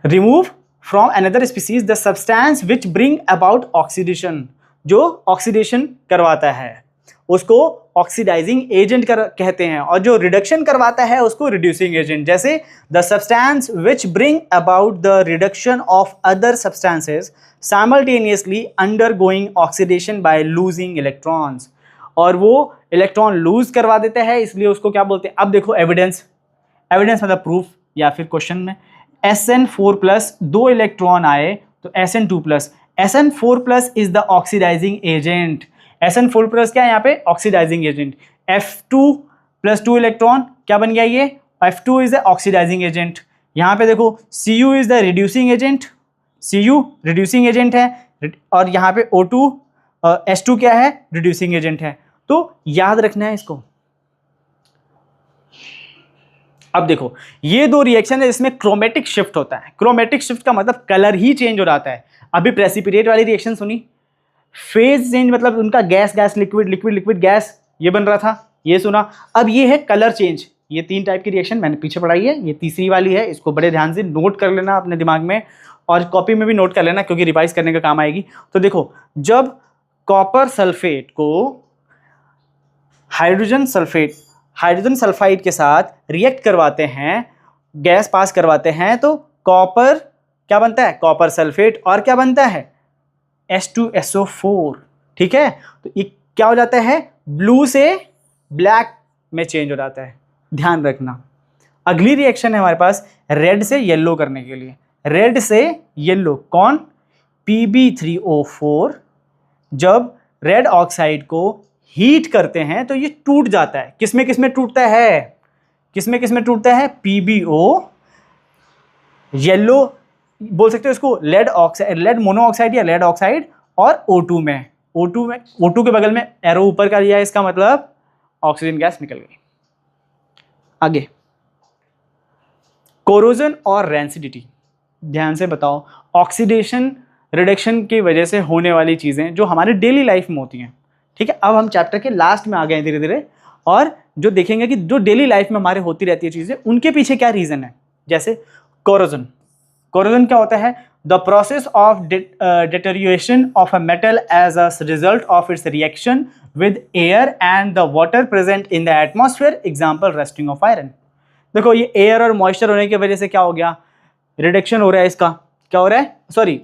remove from another species the substance which bring about oxidation, जो ऑक्सीडेशन करवाता है उसको ऑक्सीडाइजिंग एजेंट कहते हैं, और जो रिडक्शन करवाता है उसको रिड्यूसिंग एजेंट। जैसे the substance which bring about the reduction of other substances simultaneously undergoing oxidation by losing electrons, और वो इलेक्ट्रॉन लूज करवा देता है, इसलिए उसको क्या बोलते हैं। अब देखो एविडेंस मतलब प्रूफ या फिर क्वेश्चन में Sn4+, 2 इलेक्ट्रॉन आए तो Sn2+, Sn4+ is the oxidising agent. Sn4+ क्या है यहाँ पे, ऑक्सीडाइजिंग एजेंट। F2+ 2 इलेक्ट्रॉन क्या बन गया, ये F2 is the oxidising agent. यहाँ पे देखो Cu is the reducing agent, Cu reducing agent है, और यहाँ पे O2 H2 क्या है, रिड्यूसिंग एजेंट है। तो याद रखना है इसको। अब देखो ये दो रिएक्शन है जिसमें क्रोमेटिक शिफ्ट होता है। क्रोमेटिक शिफ्ट का मतलब कलर ही चेंज हो जाता है। अभी प्रेसिपिटेट वाली रिएक्शन सुनी, फेज चेंज मतलब उनका gas gas liquid liquid liquid gas ये बन रहा था, ये सुना। अब ये है कलर चेंज। ये 3 टाइप की रिएक्शन मैंने पीछे पढ़ाई है, ये तीसरी वाली है, इसको बड़े ध्यान से नोट कर लेना अपने दिमाग में और कॉपी में भी नोट कर लेना क्योंकि रिवाइज करने का काम आएगी। तो देखो जब कॉपर सल्फेट को हाइड्रोजन सल्फाइड के साथ रिएक्ट करवाते हैं, गैस पास करवाते हैं, तो कॉपर क्या बनता है, कॉपर सल्फेट, और क्या बनता है, H2SO4। ठीक है, तो ये क्या हो जाता है, ब्लू से ब्लैक में चेंज हो जाता है, ध्यान रखना। अगली रिएक्शन है हमारे पास रेड से येलो करने के लिए। रेड से येलो कौन, Pb3O4। जब रेड ऑक्साइड को हीट करते हैं तो ये टूट जाता है। किसमें किसमें टूटता है, किसमें किसमें टूटता है, PbO, येलो बोल सकते हो इसको, लेड ऑक्साइड, लेड मोनोऑक्साइड या लेड ऑक्साइड, और O2 में, O2 के बगल में एरो ऊपर का लिया है, इसका मतलब ऑक्सीजन गैस निकल गई। आगे कोरोजन और रेंसिडिटी, ध्यान से बताओ। ऑक्सीडेशन रिडक्शन की वजह से होने वाली चीजें जो हमारे डेली लाइफ में होती हैं। ठीक है, अब हम चैप्टर के लास्ट में आ गए हैं धीरे धीरे, और जो देखेंगे कि जो डेली लाइफ में हमारे होती रहती है चीजें, उनके पीछे क्या रीजन है। जैसे कोरोजन, कोरोजन क्या होता है, the process of deterioration of a metal as a result of its reaction with air and the water present in the atmosphere, example rusting of iron. देखो ये एयर और मॉइस्चर होने की वजह से क्या हो गया, रिडक्शन हो रहा है, इसका क्या हो रहा है, सॉरी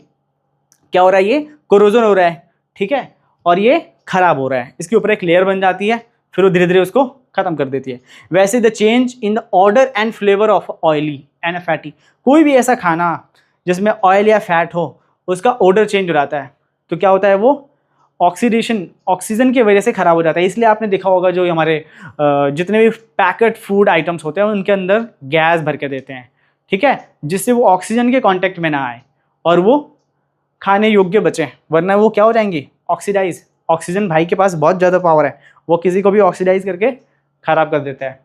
क्या हो रहा है, ये कोरोजन हो रहा है। ठीक है, और ये खराब हो रहा है, इसके ऊपर एक लेयर बन जाती है, फिर वो धीरे धीरे उसको खत्म कर देती है। वैसे the change in the order and flavour of oily and fatty, कोई भी ऐसा खाना जिसमें ऑयल या फैट हो उसका ऑर्डर चेंज हो जाता है, तो क्या होता है, वो ऑक्सीडेशन, ऑक्सीजन की वजह से खराब हो जाता है। इसलिए आपने देखा होगा जो हमारे जितने भी पैकेट फूड आइटम्स होते हैं उनके अंदर गैस भर के देते हैं। ठीक है, जिससे वो ऑक्सीजन के कांटेक्ट में ना आए और वो खाने योग्य बचे, वरना वो क्या हो जाएंगी, ऑक्सीडाइज। ऑक्सीजन भाई के पास बहुत ज़्यादा पावर है, वो किसी को भी ऑक्सीडाइज करके खराब कर देता है।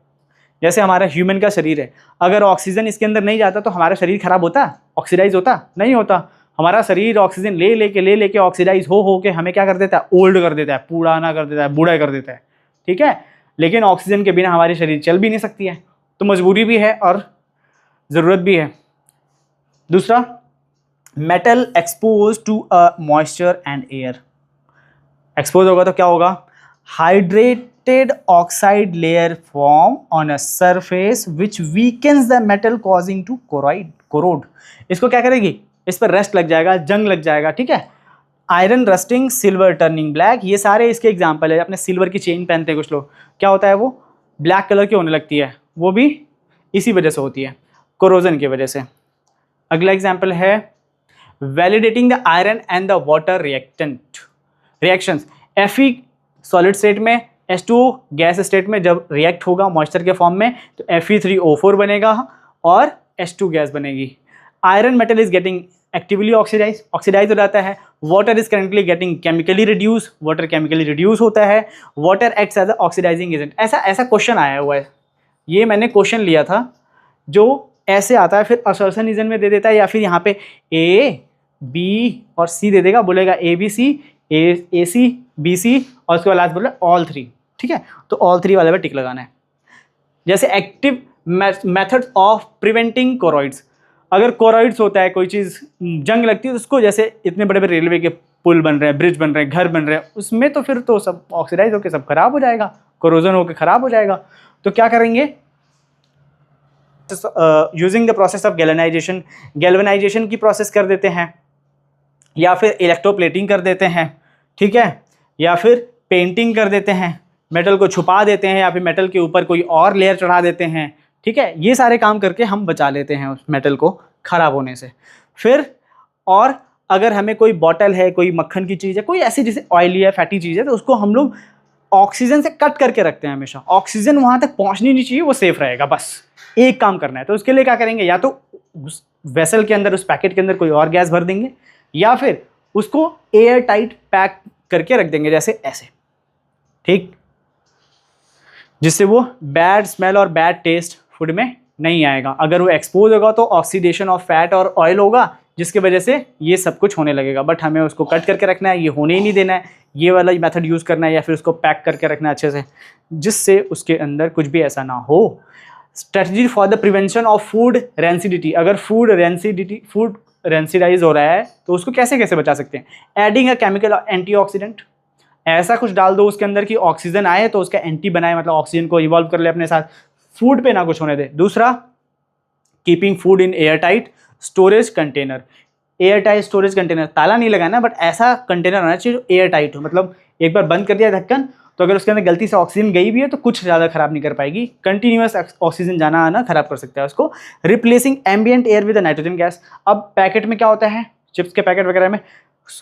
जैसे हमारा ह्यूमन का शरीर है, अगर ऑक्सीजन इसके अंदर नहीं जाता तो हमारा शरीर खराब होता, ऑक्सीडाइज होता, नहीं होता। हमारा शरीर ऑक्सीजन ले लेके ऑक्सीडाइज हो के हमें क्या कर देता है, ओल्ड कर देता है, पुराना कर देता है, बूढ़ा कर देता है। ठीक है, लेकिन ऑक्सीजन के बिना हमारी शरीर चल भी नहीं सकती है, तो मजबूरी भी है और ज़रूरत भी है। दूसरा, metal expose to a moisture and air, expose होगा तो क्या होगा, hydrated oxide layer form on a surface which weakens the metal causing to corrode. इसको क्या करेगी, इस पर रस्ट लग जाएगा, जंग लग जाएगा। ठीक है, iron rusting, silver turning black, ये सारे इसके एग्जाम्पल है। अपने सिल्वर की चेन पहनते हैं कुछ लोग, क्या होता है, वो ब्लैक कलर की होने लगती है, वो भी इसी वजह से होती है, कोरोजन की वजह से। अगला एग्जाम्पल है validating the iron and the water reactions. Fe solid state में, H2O गैस स्टेट में जब रिएक्ट होगा मॉइस्चर के फॉर्म में तो Fe3O4 बनेगा और H2 गैस बनेगी। Iron metal is getting actively oxidise हो जाता है। Water is currently getting chemically reduce, water chemically reduce होता है। Water acts as a oxidising agent. ऐसा क्वेश्चन आया हुआ है, ये मैंने क्वेश्चन लिया था, जो ऐसे आता है, फिर असर्शन रीजन में दे देता है, या फिर यहाँ पे A, B और C दे देगा, बोलेगा ABC, AC, BC और उसके बाद लास्ट बोले ऑल 3। ठीक है, तो ऑल 3 वाले पे टिक लगाना है। जैसे एक्टिव मेथड ऑफ प्रिवेंटिंग कोरॉइड्स, अगर कोरॉइड्स होता है, कोई चीज़ जंग लगती है तो उसको, जैसे इतने बड़े बड़े रेलवे के पुल बन रहे हैं, ब्रिज बन रहे हैं, घर बन रहे हैं, उसमें तो फिर तो सब ऑक्सीडाइज होकर सब खराब हो जाएगा, कोरोजन होकर खराब हो जाएगा। तो क्या करेंगे, using the process of galvanisation, galvanisation की प्रोसेस कर देते हैं, या फिर इलेक्ट्रोप्लेटिंग कर देते हैं। ठीक है, या फिर पेंटिंग कर देते हैं, मेटल को छुपा देते हैं, या फिर मेटल के ऊपर कोई और लेयर चढ़ा देते हैं। ठीक है, ये सारे काम करके हम बचा लेते हैं उस मेटल को खराब होने से। फिर और अगर हमें कोई बॉटल है, कोई मक्खन की चीज़ है, कोई ऐसी जैसे ऑयली है, फैटी चीज़ है, तो उसको हम लोग ऑक्सीजन से कट करके रखते हैं हमेशा। ऑक्सीजन वहाँ तक पहुँचनी नहीं चाहिए, वो सेफ रहेगा, बस एक काम करना है। तो उसके लिए क्या करेंगे, या तो उस वेसल के अंदर, उस पैकेट के अंदर कोई और गैस भर देंगे, या फिर उसको एयर टाइट पैक करके रख देंगे, जैसे ऐसे, ठीक, जिससे वो बैड स्मेल और बैड टेस्ट फूड में नहीं आएगा। अगर वो एक्सपोज होगा तो ऑक्सीडेशन ऑफ फैट और ऑयल होगा, जिसकी वजह से ये सब कुछ होने लगेगा। बट हमें उसको कट करके रखना है, ये होने ही नहीं देना है, ये वाला मेथड यूज़ करना है, या फिर उसको पैक करके रखना है अच्छे से, जिससे उसके अंदर कुछ भी ऐसा ना हो। Strategy for the prevention of food rancidity, अगर फूड रेंसिडाइज हो रहा है तो उसको कैसे कैसे बचा सकते हैं? एडिंग अ केमिकल एंटीऑक्सीडेंट, ऐसा कुछ डाल दो उसके अंदर कि ऑक्सीजन आए तो उसका एंटी बनाए, मतलब ऑक्सीजन को इवॉल्व कर ले अपने साथ, फूड पे ना कुछ होने दे। दूसरा, keeping food in air tight storage container, air tight storage container, ताला नहीं लगाना बट ऐसा कंटेनर होना चाहिए जो एयर टाइट हो, मतलब एक बार बंद कर दिया ढक्कन तो अगर उसके अंदर गलती से ऑक्सीजन गई भी है तो कुछ ज़्यादा खराब नहीं कर पाएगी, कंटिन्यूअस ऑक्सीजन जाना आना खराब कर सकता है उसको। Replacing ambient air with nitrogen gas, अब पैकेट में क्या होता है, चिप्स के पैकेट वगैरह में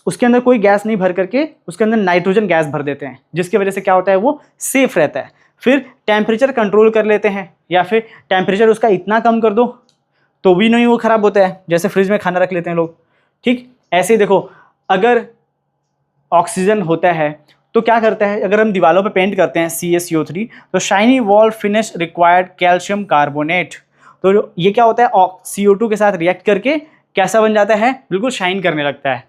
उसके अंदर कोई गैस नहीं भर करके उसके अंदर नाइट्रोजन गैस भर देते हैं, जिसकी वजह से क्या होता है, वो सेफ रहता है। फिर टेम्परेचर कंट्रोल कर लेते हैं, या फिर टेम्परेचर उसका इतना कम कर दो तो भी नहीं वो खराब होता है, जैसे फ्रिज में खाना रख लेते हैं लोग, ठीक। ऐसे ही देखो, अगर ऑक्सीजन होता है तो क्या करता है, अगर हम दीवारों पे पेंट करते हैं CaCO3 तो shiny wall finish required calcium carbonate, तो ये क्या होता है, CO2 के साथ रिएक्ट करके कैसा बन जाता है, बिल्कुल शाइन करने लगता है।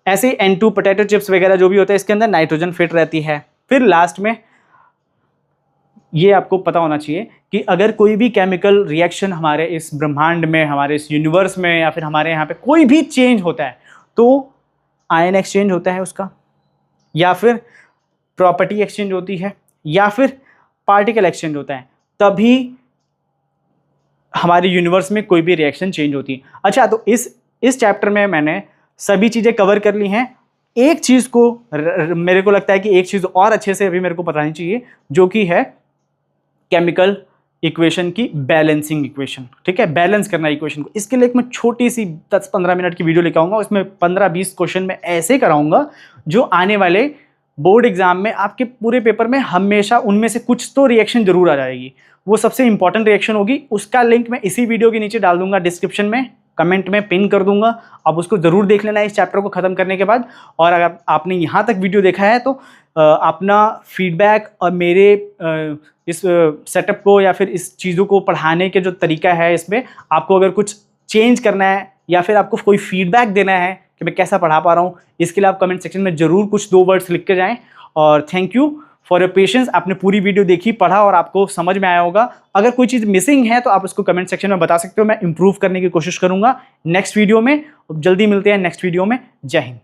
ऐसे N2 पोटैटो चिप्स वगैरह जो भी होता है इसके अंदर नाइट्रोजन फिट रहती है। फिर लास्ट में ये आपको पता होना चाहिए कि अगर कोई भी केमिकल रिएक्शन हमारे इस ब्रह्मांड में, हमारे इस यूनिवर्स में, या फिर हमारे यहाँ पे कोई भी चेंज होता है तो आयन एक्सचेंज होता है उसका, या फिर प्रॉपर्टी एक्सचेंज होती है, या फिर पार्टिकल एक्सचेंज होता है, तभी हमारे यूनिवर्स में कोई भी रिएक्शन चेंज होती है। अच्छा, तो इस चैप्टर में मैंने सभी चीज़ें कवर कर ली हैं। एक चीज़ को मेरे को लगता है कि एक चीज़ और अच्छे से अभी मेरे को बतानी चाहिए, जो कि है केमिकल इक्वेशन की बैलेंसिंग इक्वेशन, ठीक है, बैलेंस करना इक्वेशन को। इसके लिए एक मैं छोटी सी 10-15 मिनट की वीडियो लेकर आऊँगा, उसमें 15-20 क्वेश्चन मैं ऐसे कराऊंगा जो आने वाले बोर्ड एग्जाम में आपके पूरे पेपर में हमेशा उनमें से कुछ तो रिएक्शन जरूर आ जाएगी, वो सबसे इंपॉर्टेंट रिएक्शन होगी। उसका लिंक मैं इसी वीडियो के नीचे डाल दूंगा, डिस्क्रिप्शन में कमेंट में पिन कर दूंगा, आप उसको ज़रूर देख लेना इस चैप्टर को ख़त्म करने के बाद। और अगर आपने यहाँ तक वीडियो देखा है तो अपना फीडबैक और मेरे इस सेटअप को या फिर इस चीज़ों को पढ़ाने के जो तरीका है, इसमें आपको अगर कुछ चेंज करना है या फिर आपको कोई फीडबैक देना है कि मैं कैसा पढ़ा पा रहा हूँ, इसके लिए आप कमेंट सेक्शन में ज़रूर कुछ 2 वर्ड्स लिख के जाएँ। और thank you for your patience, आपने पूरी वीडियो देखी, पढ़ा और आपको समझ में आया होगा। अगर कोई चीज़ मिसिंग है तो आप उसको कमेंट सेक्शन में बता सकते हो, मैं इंप्रूव करने की कोशिश करूँगा नेक्स्ट वीडियो में। जल्दी मिलते हैं नेक्स्ट वीडियो में। जय हिंद।